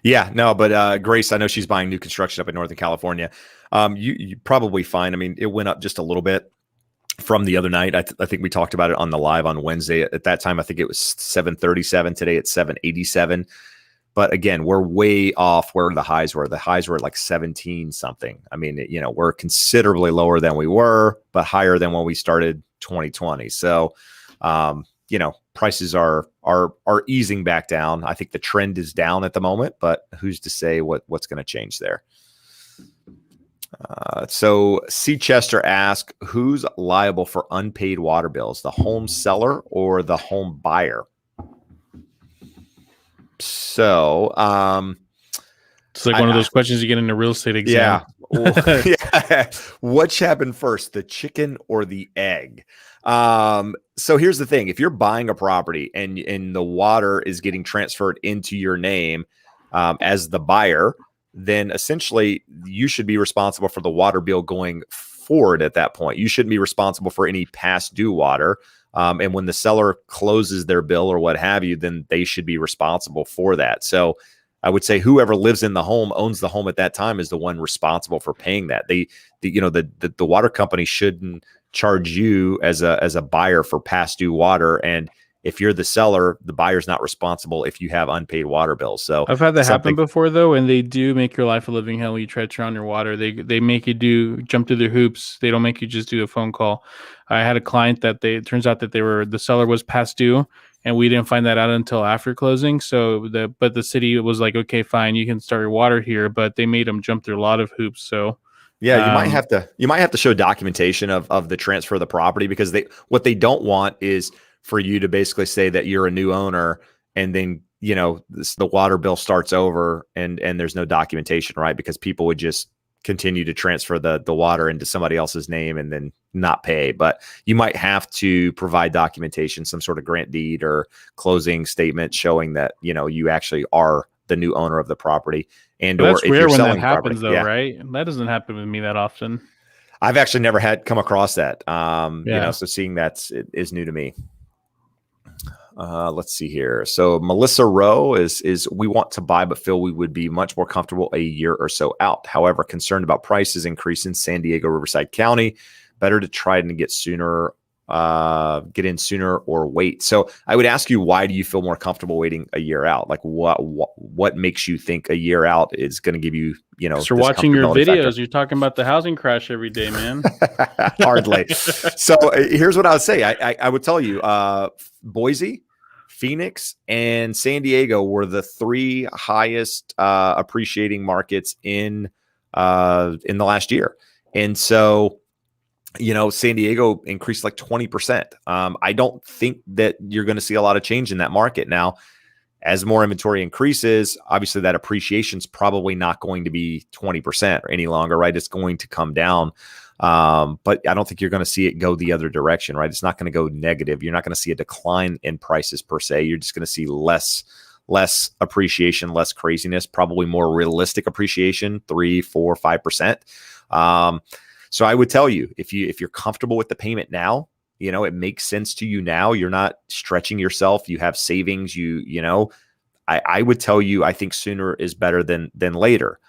Yeah, no, but Grace, I know she's buying new construction up in Northern California. You probably find, I mean, it went up just a little bit. from the other night. I think we talked about it on the live on Wednesday. At that time, I think it was 737. Today it's 787. But again, we're way off where the highs were. The highs were at like 17 something. I mean, we're considerably lower than we were, but higher than when we started 2020. So, prices are easing back down. I think the trend is down at the moment, but who's to say what's going to change there? So C. Chester asked, who's liable for unpaid water bills, the home seller or the home buyer? So it's like one of those questions you get in a real estate exam. Yeah. Yeah. What happened first, the chicken or the egg? So here's the thing. If you're buying a property and the water is getting transferred into your name as the buyer, then essentially you should be responsible for the water bill going forward at that point. You shouldn't be responsible for any past due water. And when the seller closes their bill or what have you, then they should be responsible for that. So I would say whoever lives in the home, owns the home at that time, is the one responsible for paying that. The water company shouldn't charge you as a buyer for past due water. And if you're the seller, the buyer's not responsible if you have unpaid water bills. So I've had that happen before, though, and they do make your life a living hell when you try to turn on your water. They make you jump through their hoops. They don't make you just do a phone call. I had a client that it turns out that the seller was past due, and we didn't find that out until after closing. So the city was like, okay, fine, you can start your water here, but they made them jump through a lot of hoops. So yeah, you might have to show documentation of the transfer of the property, because what they don't want is for you to basically say that you're a new owner and then, the water bill starts over and there's no documentation, right? Because people would just continue to transfer the water into somebody else's name and then not pay. But you might have to provide documentation, some sort of grant deed or closing statement showing that, you actually are the new owner of the property. And or that's if rare you're when selling that happens, property, though, right? That doesn't happen with me that often. I've actually never come across that. So seeing that is new to me. Let's see here. So Melissa Rowe is we want to buy, but feel we would be much more comfortable a year or so out. However, concerned about prices increase in San Diego, Riverside County. Better to try and get in sooner or wait. So I would ask you, why do you feel more comfortable waiting a year out? Like what makes you think a year out is going to give you, So watching your videos, you're talking about the housing crash every day, man. Hardly. So here's what I would say. I would tell you, Boise, Phoenix, and San Diego were the three highest appreciating markets in the last year. And so, San Diego increased like 20%. I don't think that you're going to see a lot of change in that market. Now, as more inventory increases, obviously that appreciation is probably not going to be 20% or any longer, right? It's going to come down. But I don't think you're going to see it go the other direction, right? It's not going to go negative. You're not going to see a decline in prices per se. You're just going to see less appreciation, less craziness, probably more realistic appreciation, 3, 4, 5%. So I would tell you, if you're comfortable with the payment now, it makes sense to you now. You're not stretching yourself. You have savings. I would tell you, I think sooner is better than later.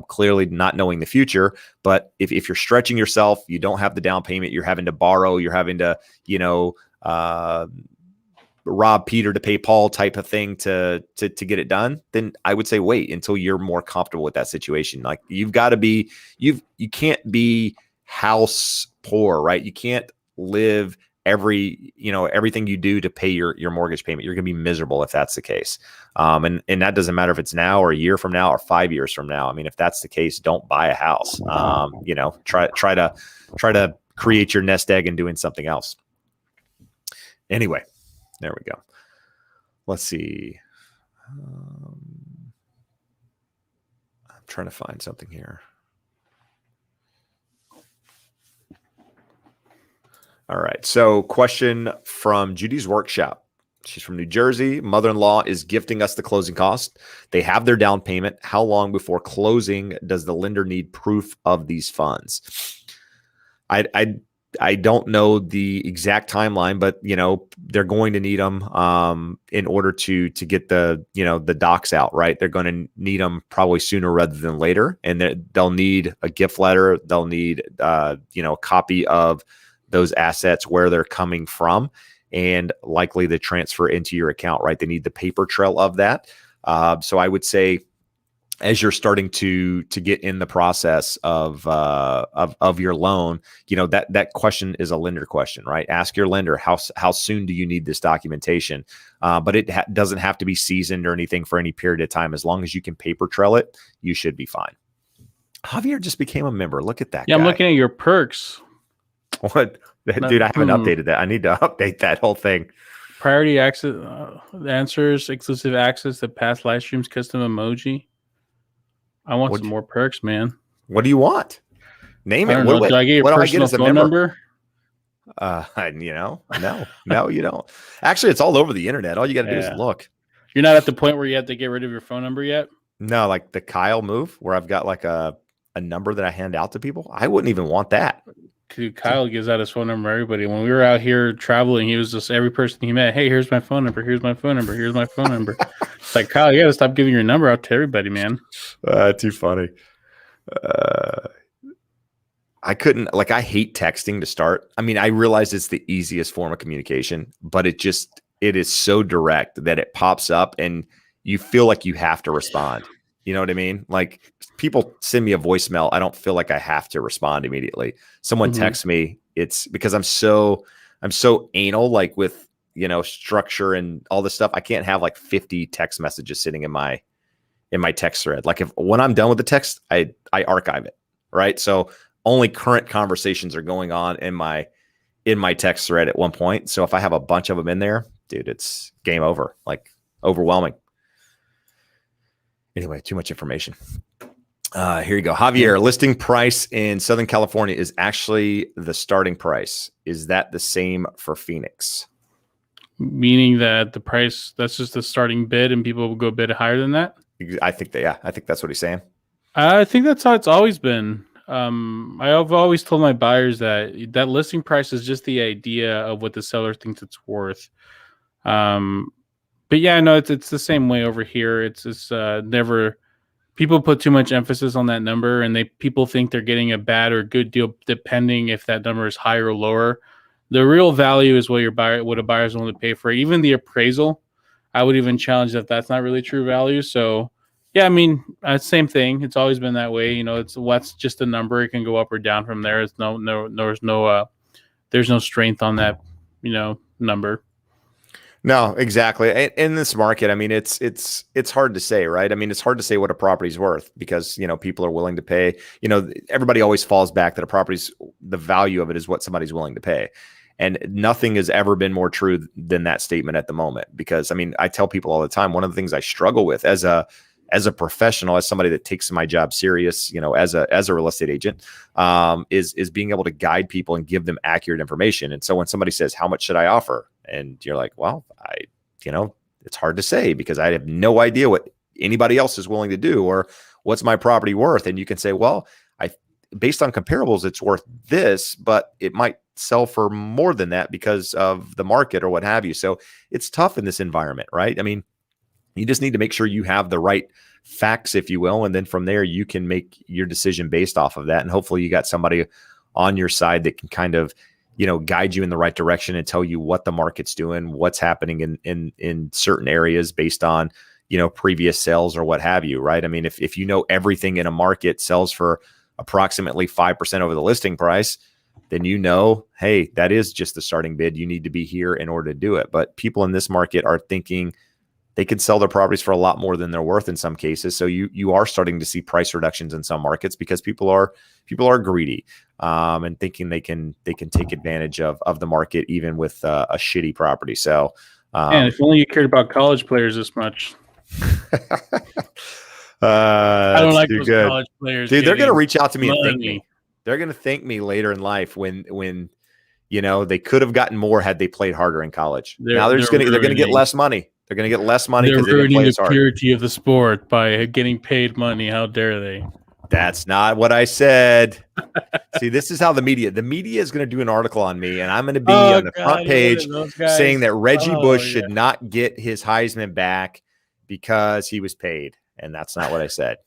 Clearly not knowing the future, but if you're stretching yourself, you don't have the down payment, you're having to borrow, you're having to, rob Peter to pay Paul type of thing to get it done, then I would say wait until you're more comfortable with that situation. Like you can't be house poor, right? You can't live everything you do to pay your mortgage payment. You're going to be miserable if that's the case. And that doesn't matter if it's now or a year from now or 5 years from now. I mean, if that's the case, don't buy a house. Try to create your nest egg in doing something else. Anyway, there we go. Let's see. I'm trying to find something here. All right. So question from Judy's Workshop. She's from New Jersey. Mother-in-law is gifting us the closing cost. They have their down payment. How long before closing does the lender need proof of these funds? I don't know the exact timeline, but they're going to need them in order to get the docs out, right? They're going to need them probably sooner rather than later, and they'll need a gift letter. They'll need a copy of those assets, where they're coming from, and likely the transfer into your account, right? They need the paper trail of that. So I would say, as you're starting to get in the process of your loan, that question is a lender question, right? Ask your lender, how soon do you need this documentation? But it doesn't have to be seasoned or anything for any period of time. As long as you can paper trail it, you should be fine. Javier just became a member. Look at that. Yeah, guy. I'm looking at your perks. What, dude? I haven't updated that. I need to update that whole thing. Priority access answers, exclusive access to past live streams, custom emoji. I want some more perks, man. What do you want? Name it. Do I get your personal phone number? No, you don't. Actually, it's all over the internet. All you got to do is look. You're not at the point where you have to get rid of your phone number yet? No, like the Kyle move where I've got like a number that I hand out to people. I wouldn't even want that. Dude, Kyle gives out his phone number to everybody. When we were out here traveling, he was just every person he met. Hey, here's my phone number. Here's my phone number. Here's my phone number. It's like, Kyle, you got to stop giving your number out to everybody, man. Too funny. I couldn't, I hate texting to start. I mean, I realize it's the easiest form of communication, but it is so direct that it pops up and you feel like you have to respond. You know what I mean? Like, people send me a voicemail. I don't feel like I have to respond immediately. Someone texts me. It's because I'm so anal, like with, structure and all this stuff. I can't have like 50 text messages sitting in my text thread. Like, when I'm done with the text, I archive it. Right. So only current conversations are going on in my text thread at one point. So if I have a bunch of them in there, dude, it's game over, like overwhelming. Anyway, too much information. Here you go. Javier, listing price in Southern California is actually the starting price. Is that the same for Phoenix? Meaning that the price, that's just the starting bid and people will go bid higher than that? I think that's what he's saying. I think that's how it's always been. I've always told my buyers that listing price is just the idea of what the seller thinks it's worth. But yeah, no, it's the same way over here. It's never, people put too much emphasis on that number, and people think they're getting a bad or good deal depending if that number is higher or lower. The real value is what a buyer is willing to pay for it. Even the appraisal, I would even challenge that that's not really true value. So yeah, I mean, same thing. It's always been that way. It's what's just a number. It can go up or down from there. It's there's no strength on that, number. No, exactly. In this market, I mean, it's hard to say, right? I mean, it's hard to say what a property's worth because, people are willing to pay, everybody always falls back that the value of it is what somebody's willing to pay. And nothing has ever been more true than that statement at the moment. Because I mean, I tell people all the time, one of the things I struggle with as a professional, as somebody that takes my job serious, as a real estate agent, is being able to guide people and give them accurate information. And so when somebody says, how much should I offer? And you're like, well, it's hard to say because I have no idea what anybody else is willing to do or what's my property worth. And you can say, well, based on comparables, it's worth this, but it might sell for more than that because of the market or what have you. So it's tough in this environment, right? I mean, you just need to make sure you have the right facts, if you will. And then from there, you can make your decision based off of that. And hopefully you got somebody on your side that can kind of, guide you in the right direction and tell you what the market's doing, what's happening in certain areas based on, previous sales or what have you, right? I mean, if everything in a market sells for approximately 5% over the listing price, then hey, that is just the starting bid. You need to be here in order to do it. But people in this market are thinking they could sell their properties for a lot more than they're worth in some cases. So you are starting to see price reductions in some markets because people are greedy and thinking they can take advantage of the market even with a shitty property. So man, if only you cared about college players this much. I don't like those college players. Dude, they're going to reach out to me and thank me. They're going to thank me later in life when they could have gotten more had they played harder in college. Now they're going to get less money. They're going to get less money because they didn't play as hard. They're ruining the purity of the sport by getting paid money. How dare they? That's not what I said. See, this is how the media is going to do an article on me, and I'm going to be on the front page saying that Reggie Bush should not get his Heisman back because he was paid. And that's not what I said.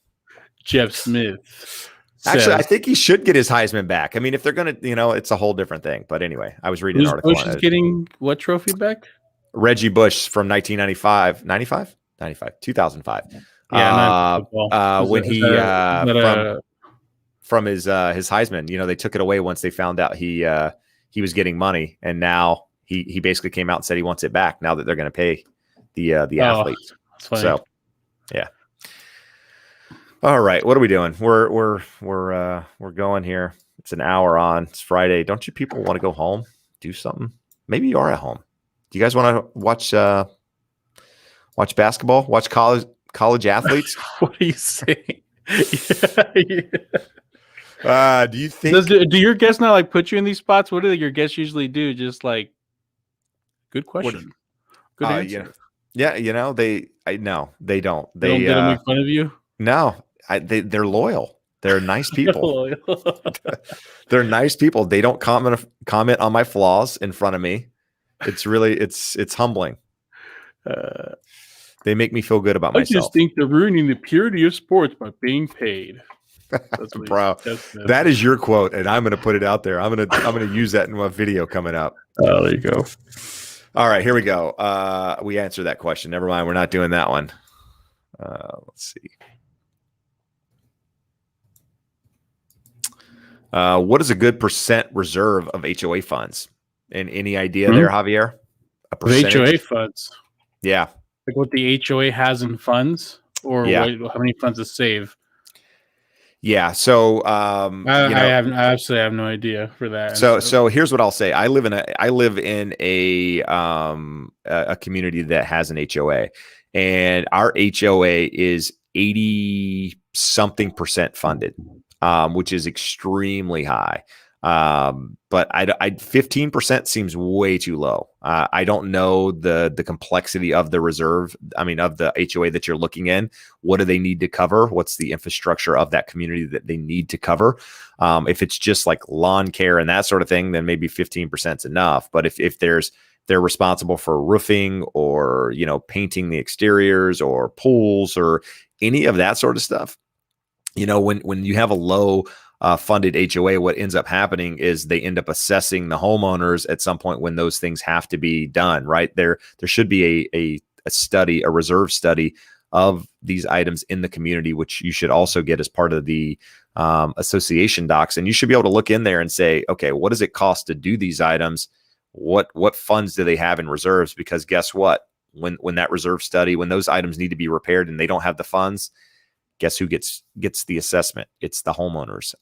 Jeb Smith. Actually, I says. think he should get his Heisman back. I mean, if they're going to, it's a whole different thing. But anyway, I was reading an Who's article Bush on is it. getting what trophy back? Reggie Bush from 1995, 2005. Yeah, not football. When Is he that from his Heisman, they took it away once they found out he was getting money, and now he basically came out and said he wants it back now that they're going to pay the athletes. That's funny. So, yeah. All right, what are we doing? We're going here. It's an hour on. It's Friday. Don't you people want to go home, do something? Maybe you are at home. Do you guys want to watch basketball? Watch college athletes? What are you saying? Do you think? Do your guests not like put you in these spots? What do your guests usually do? Just like, good question. Good answer. Yeah, they don't. They don't make fun of you. No, they're loyal. They're nice people. They're nice people. They don't comment on my flaws in front of me. It's really it's humbling. They make me feel good about myself. I just think they're ruining the purity of sports by being paid. Bro, that is your quote, and I'm going to put it out there. I'm going to use that in a video coming up. Oh, there you go. All right, here we go. We answered that question. Never mind. We're not doing that one. Let's see. What is a good percent reserve of HOA funds? And any idea there, Javier? HOA funds. Yeah. Like what the HOA has in funds, or how many funds to save? Yeah. So I absolutely have no idea for that. So here's what I'll say. I live in a community that has an HOA, and our HOA is 80 something percent funded, which is extremely high. But 15% seems way too low. I don't know the complexity of the reserve. I mean, of the HOA that you're looking in. What do they need to cover? What's the infrastructure of that community that they need to cover? If it's just like lawn care and that sort of thing, then maybe 15% is enough. But if they're responsible for roofing or, painting the exteriors or pools or any of that sort of stuff, when you have a low funded HOA, what ends up happening is they end up assessing the homeowners at some point when those things have to be done, right? There should be a study, a reserve study of these items in the community, which you should also get as part of the association docs. And you should be able to look in there and say, okay, what does it cost to do these items? What funds do they have in reserves? Because guess what? When that reserve study, when those items need to be repaired and they don't have the funds, guess who gets the assessment? It's the homeowners.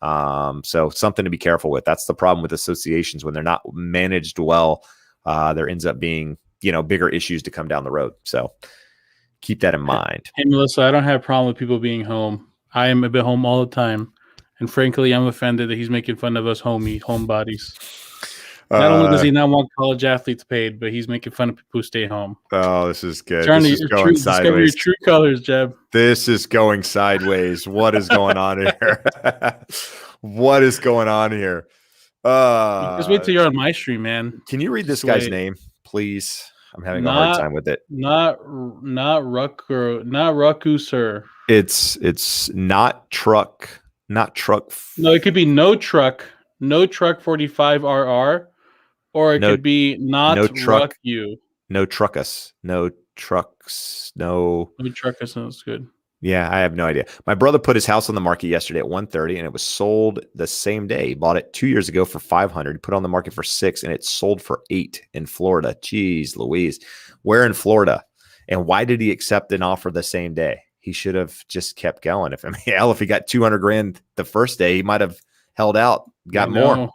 So something to be careful with. That's the problem with associations. When they're not managed well, there ends up being, bigger issues to come down the road. So keep that in mind. Hey, Melissa, I don't have a problem with people being home. I am a bit home all the time. And frankly, I'm offended that he's making fun of us homebodies. Not only does he not want college athletes paid, but he's making fun of people who stay home. Oh, this is good. This is going sideways. Discover your true colors, Jeb. This is going sideways. What is going on here? What is going on here? Just wait till you're on my stream, man. Can you read this guy's name, please? I'm having a hard time with it. Not Rucku, sir. It's not truck. No, it could be no truck 45 RR. Or it could be not truck you. No truckus. No trucks. No truckus sounds good. Yeah, I have no idea. My brother put his house on the market yesterday at 130, and it was sold the same day. He bought it 2 years ago for 500, put it on the market for 6, and it sold for 8 in Florida. Jeez Louise. Where in Florida? And why did he accept an offer the same day? He should have just kept going. If he got 200 grand the first day, he might have held out, got more.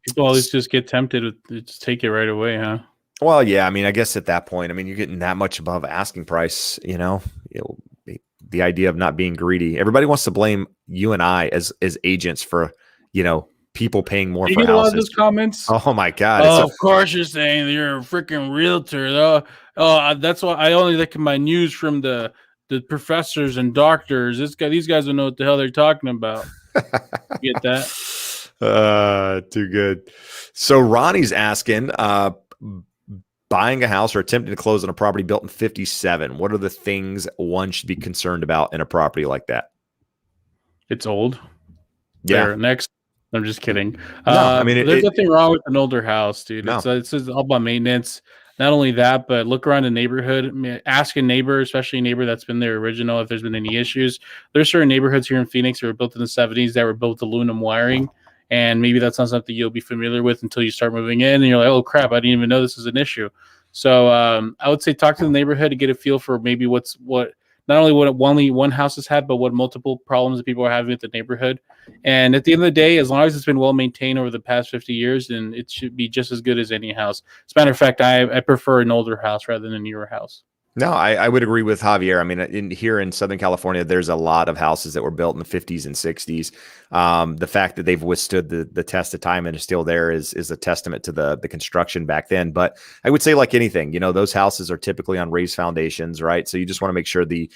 People always just get tempted to just take it right away, huh? Well, yeah. I mean, I guess at that point, you're getting that much above asking price, the idea of not being greedy. Everybody wants to blame you and I as agents for, people paying more for houses. You get a lot of those comments? Oh my God. Of course you're saying you're a freaking realtor, though. Oh, that's why I only look at my news from the professors and doctors. These guys don't know what the hell they're talking about. You get that? Too good. So Ronnie's asking, buying a house or attempting to close on a property built in 57. What are the things one should be concerned about in a property like that? It's old. Yeah. There, next. I'm just kidding. No, I mean, There's nothing wrong with an older house, dude. no. It's all about maintenance. Not only that, but look around the neighborhood. I mean, ask a neighbor, especially a neighbor that's been there original, if there's been any issues. There's certain neighborhoods here in Phoenix that were built in the 70s that were built with aluminum wiring, and maybe that's not something you'll be familiar with until you start moving in, and you're like, oh crap, I didn't even know this is an issue. So I would say talk to the neighborhood to get a feel for maybe what not only what only one house has had, but what multiple problems that people are having with the neighborhood. And at the end of the day, as long as it's been well maintained over the past 50 years, then it should be just as good as any house. As a matter of fact, I prefer an older house rather than a newer house. No, I would agree with Javier. I mean, here in Southern California, there's a lot of houses that were built in the 50s and 60s. The fact that they've withstood the test of time and are still there is a testament to the construction back then. But I would say, like anything, those houses are typically on raised foundations, right? So you just want to make sure the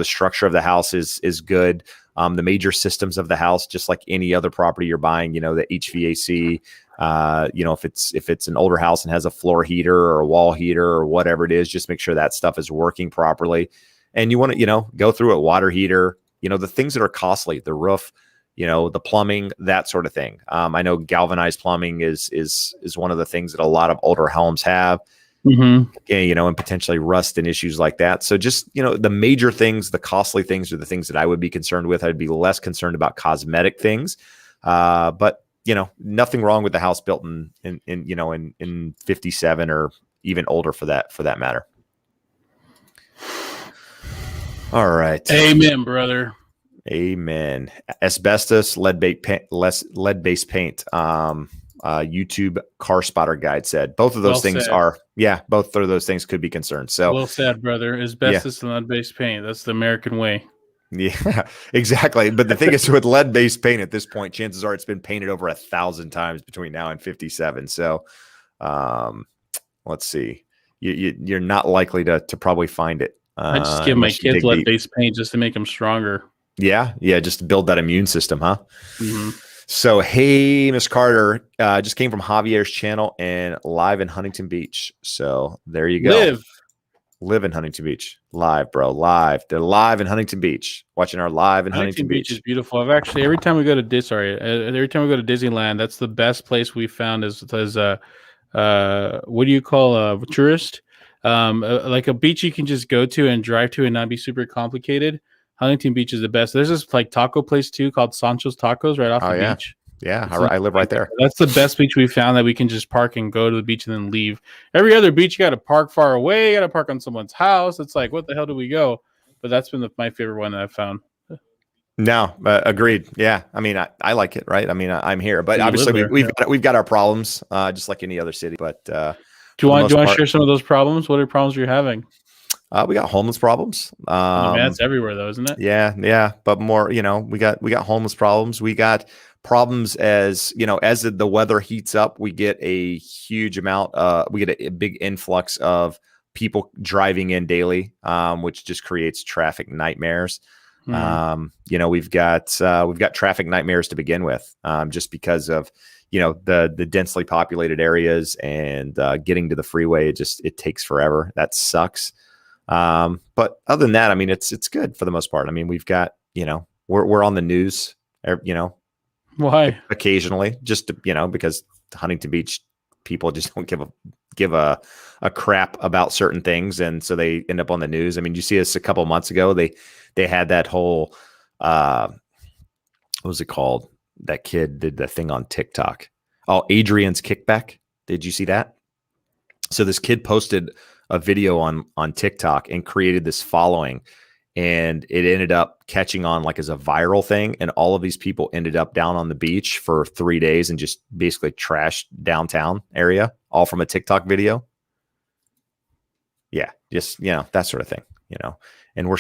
structure of the house is good. The major systems of the house, just like any other property you're buying, the HVAC. If it's an older house and has a floor heater or a wall heater or whatever it is, just make sure that stuff is working properly. And you want to, go through it, water heater, the things that are costly, the roof, the plumbing, that sort of thing. I know galvanized plumbing is one of the things that a lot of older homes have, and potentially rust and issues like that. So just, the major things, the costly things are the things that I would be concerned with. I'd be less concerned about cosmetic things. But nothing wrong with the house built in 57 or even older for that matter. All right. Amen, brother. Amen. Asbestos, lead-based paint. YouTube Car Spotter Guide said both of those things both of those things could be concerned. So well said, brother. Asbestos and lead-based paint. That's the American way. Yeah, exactly. But the thing is, with lead-based paint at this point, chances are it's been painted over 1,000 times between now and 57. So, let's see. You're not likely to probably find it. I just give my kids lead-based paint just to make them stronger. Yeah, just to build that immune system, huh? Mm-hmm. So, hey, Miss Carter, just came from Javier's channel and live in Huntington Beach. So there you go. Live in Huntington Beach. Live, bro. Live. They're live in Huntington Beach. Watching our live in Huntington Beach. Is beautiful. I've actually every time we go to Disneyland, that's the best place we found is what do you call a tourist? Like a beach you can just go to and drive to and not be super complicated. Huntington Beach is the best. There's this like taco place too called Sancho's Tacos right off the beach. Yeah, I live right there. That's the best beach we found that we can just park and go to the beach and then leave. Every other beach, you got to park far away. You got to park on someone's house. It's like, what the hell do we go? But that's been my favorite one that I've found. No, agreed. Yeah, I mean, I like it, right? I mean, I'm here, but obviously we've got our problems, just like any other city. But do you want to share some of those problems? What are problems you're having? We got homeless problems. That's everywhere though, isn't it? Yeah. But more, we got homeless problems. We got problems as the weather heats up, we get a huge amount, we get a big influx of people driving in daily, which just creates traffic nightmares. We've got traffic nightmares to begin with, just because of, the densely populated areas and getting to the freeway. It takes forever. That sucks. But other than that, I mean, it's good for the most part. I mean, we've got, we're on the news, Why? Occasionally, just to, because Huntington Beach people just don't give a crap about certain things, and so they end up on the news. I mean, you see us a couple of months ago. They had that whole what was it called? That kid did the thing on TikTok. Oh, Adrian's kickback. Did you see that? So this kid posted a video on TikTok and created this following. And it ended up catching on like as a viral thing. And all of these people ended up down on the beach for 3 days and just basically trashed downtown area, all from a TikTok video. Yeah, just, that sort of thing, and we're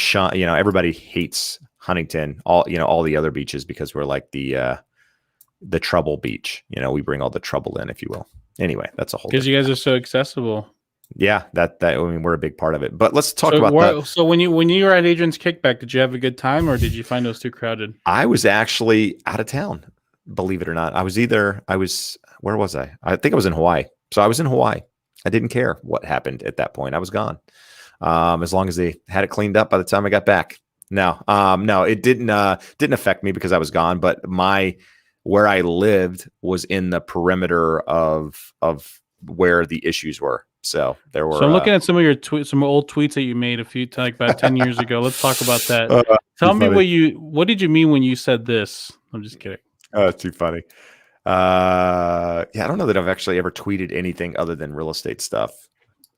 everybody hates Huntington, all the other beaches, because we're like the trouble beach. We bring all the trouble in, if you will. Anyway, that's a whole because you guys are so accessible. Yeah, that I mean, we're a big part of it. But let's talk about that. So when you were at Adrian's Kickback, did you have a good time, or did you find it was too crowded? I was actually out of town, believe it or not. Where was I? I think I was in Hawaii. So I was in Hawaii. I didn't care what happened at that point. I was gone. As long as they had it cleaned up by the time I got back. No, it didn't affect me because I was gone, but where I lived was in the perimeter of where the issues were. So there were. So I'm looking at some of your some old tweets that you made like about 10 years ago. Let's talk about that. Tell me what did you mean when you said this? I'm just kidding. Oh, it's too funny. I don't know that I've actually ever tweeted anything other than real estate stuff.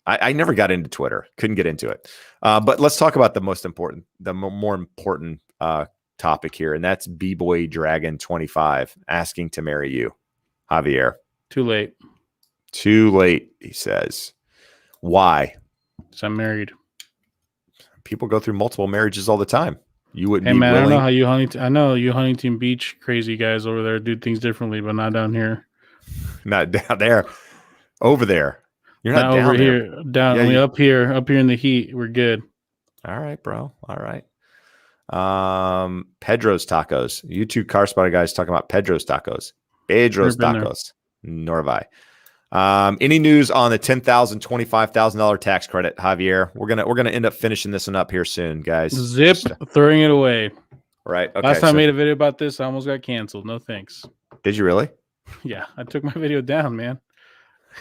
I never got into Twitter. Couldn't get into it. But let's talk about the more important topic here, and that's B-Boy Dragon 25 asking to marry you, Javier. Too late. Too late, he says. Why? So I'm married. People go through multiple marriages all the time. You wouldn't. Hey be man, willing... I don't know how you Huntington. I know you Huntington Beach crazy guys over there do things differently, but not down here. Not down there. Over there. You're not down over there. Here. Down. Yeah, I mean, up here in the heat. We're good. All right, bro. All right. Pedro's Tacos. You two car spotter guys talking about Pedro's Tacos. Pedro's Tacos. Nor have I. Any news on the $10,000, $25,000 tax credit, Javier? We're gonna end up finishing this one up here soon, guys. Zip, throwing it away. Right. Okay. Last time I made a video about this, I almost got canceled. No thanks. Did you really? Yeah, I took my video down, man.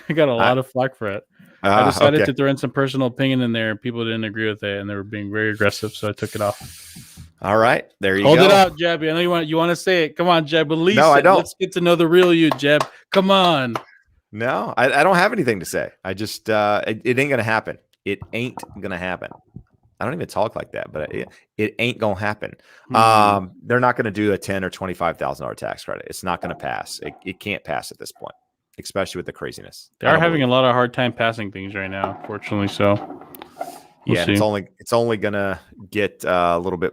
I got a lot of flack for it. I decided to throw in some personal opinion in there. People didn't agree with it, and they were being very aggressive, so I took it off. All right, there you go. Hold it out, Jeb. I know you want to say it. Come on, Jeb. Release it. I don't. Let's get to know the real you, Jeb. Come on. No, I don't have anything to say. I just it ain't gonna happen. It ain't gonna happen. I don't even talk like that, but it ain't gonna happen. They're not gonna do a $10,000 or $25,000 tax credit. It's not gonna pass. It can't pass at this point, especially with the craziness. They are having a lot of hard time passing things right now, fortunately. So we'll see. It's only gonna get a little bit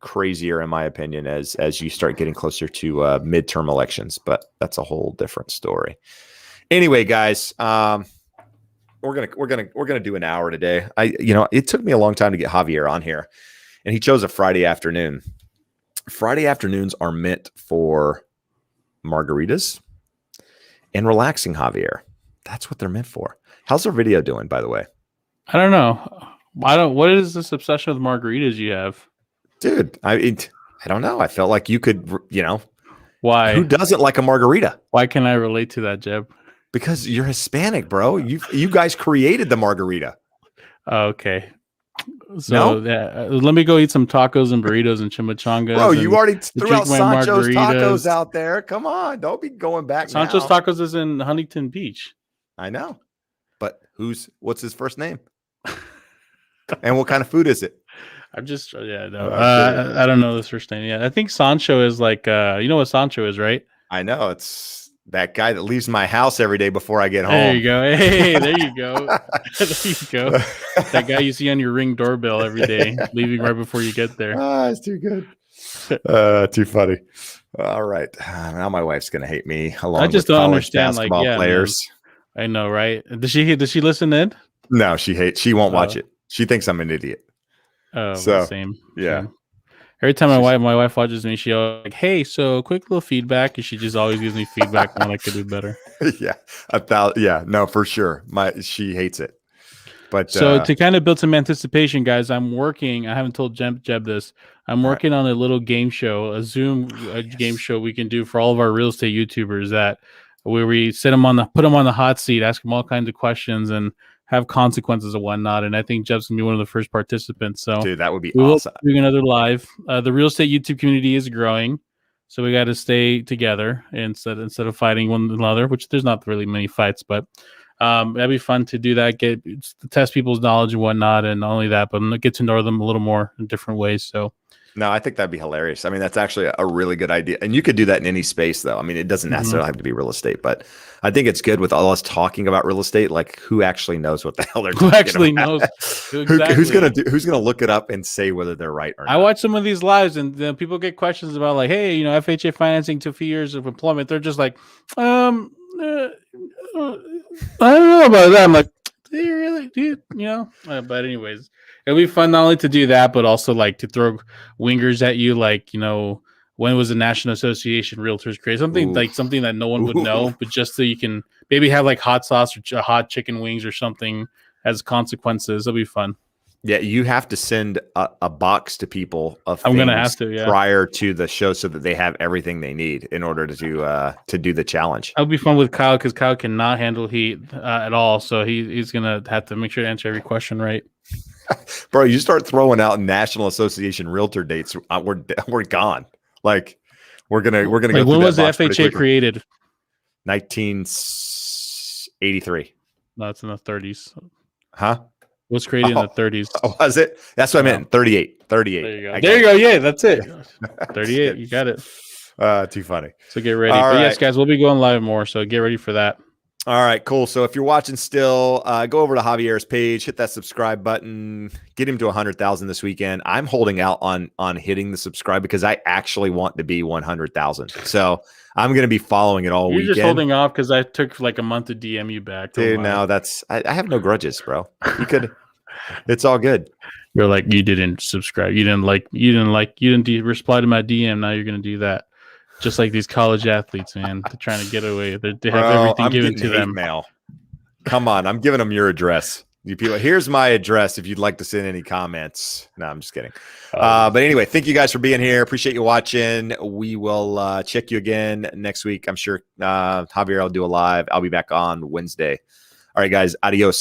crazier, in my opinion, as you start getting closer to midterm elections. But that's a whole different story. Anyway, guys, we're gonna do an hour today. It took me a long time to get Javier on here, and he chose a Friday afternoon. Friday afternoons are meant for margaritas and relaxing, Javier. That's what they're meant for. How's our video doing, by the way? I don't know. What is this obsession with margaritas you have? Dude, I don't know. I felt like you could, Why? Who doesn't like a margarita? Why can I relate to that, Jeb? Because you're Hispanic, bro. You guys created the margarita. Okay. So let me go eat some tacos and burritos and chimichangas. Bro, you already threw out Sancho's Tacos out there. Come on. Don't be going back Sancho's Tacos is in Huntington Beach. I know. But what's his first name? And what kind of food is it? I'm just, I don't know this first name. Yeah, I think Sancho is like, you know what Sancho is, right? I know. It's that guy that leaves my house every day before I get home. There you go. Hey, there you go. There you go. That guy you see on your Ring doorbell every day, leaving right before you get there. It's too good. Too funny. All right. Now my wife's going to hate me. I just don't understand players. Man. I know, right? Does she listen in? No, she won't watch it. She thinks I'm an idiot. Oh, same. Yeah. Same. Every time my wife watches me, she always like, "Hey, so quick little feedback," and she just always gives me feedback on what I could do better. No, for sure. She hates it. But so to kind of build some anticipation, guys, I haven't told Jeb this. I'm working on a little game show, a Zoom game show we can do for all of our real estate YouTubers where we put them on the hot seat, ask them all kinds of questions, and have consequences and whatnot. And I think Jeb's gonna be one of the first participants. So, dude, that would be awesome. Doing another live. The real estate YouTube community is growing, so we got to stay together instead of fighting one another. Which there's not really many fights, but that'd be fun to do that. To test people's knowledge and whatnot, and not only that, but get to know them a little more in different ways. So. No, I think that'd be hilarious. I mean, that's actually a really good idea. And you could do that in any space, though. I mean, it doesn't necessarily have to be real estate, but I think it's good with all us talking about real estate. Like, who actually knows what the hell they're talking about? Who actually knows? Exactly. Who's gonna look it up and say whether they're right or not? I watch some of these lives, and then people get questions about like, hey, FHA financing to a few years of employment. They're just like, I don't know about that. I'm like, do you really? But anyways. It'll be fun not only to do that, but also like to throw wingers at you, like, when was the National Association Realtors created? Something that no one would know, but just so you can maybe have like hot sauce or hot chicken wings or something as consequences. It'll be fun. Yeah, you have to send a box to people of I'm gonna things have to, yeah. prior to the show so that they have everything they need in order to do the challenge. That'll be fun with Kyle because Kyle cannot handle heat at all. So he's gonna have to make sure to answer every question right. Bro, you start throwing out National Association Realtor dates, we're gone. Like we're gonna go. Like, through when that was the box pretty FHA quickly. created? 1983. No, it's in the 30s. Huh? It was created in the 30s. Oh, was it? That's what I meant. 38. 38. There you go. I There you got go. Yeah, that's it. Yeah. 38. You got it. Too funny. So get ready. All But yes, right. guys, we'll be going live more. So get ready for that. All right, cool. So if you're watching still, go over to Javier's page, hit that subscribe button, get him to 100,000 this weekend. I'm holding out on hitting the subscribe because I actually want to be 100,000. So I'm going to be following it all You're weekend. just holding off because I took like a month to DM you back. Dude, no, I have no grudges, bro. You could, it's all good. You're like, you didn't subscribe. You didn't reply to my DM. Now you're going to do that. Just like these college athletes, man. They're trying to get away. They have everything given to them. Mail. Come on. I'm giving them your address. You people, here's my address if you'd like to send any comments. No, I'm just kidding. But anyway, thank you guys for being here. Appreciate you watching. We will check you again next week. I'm sure Javier will do a live. I'll be back on Wednesday. All right, guys. Adios.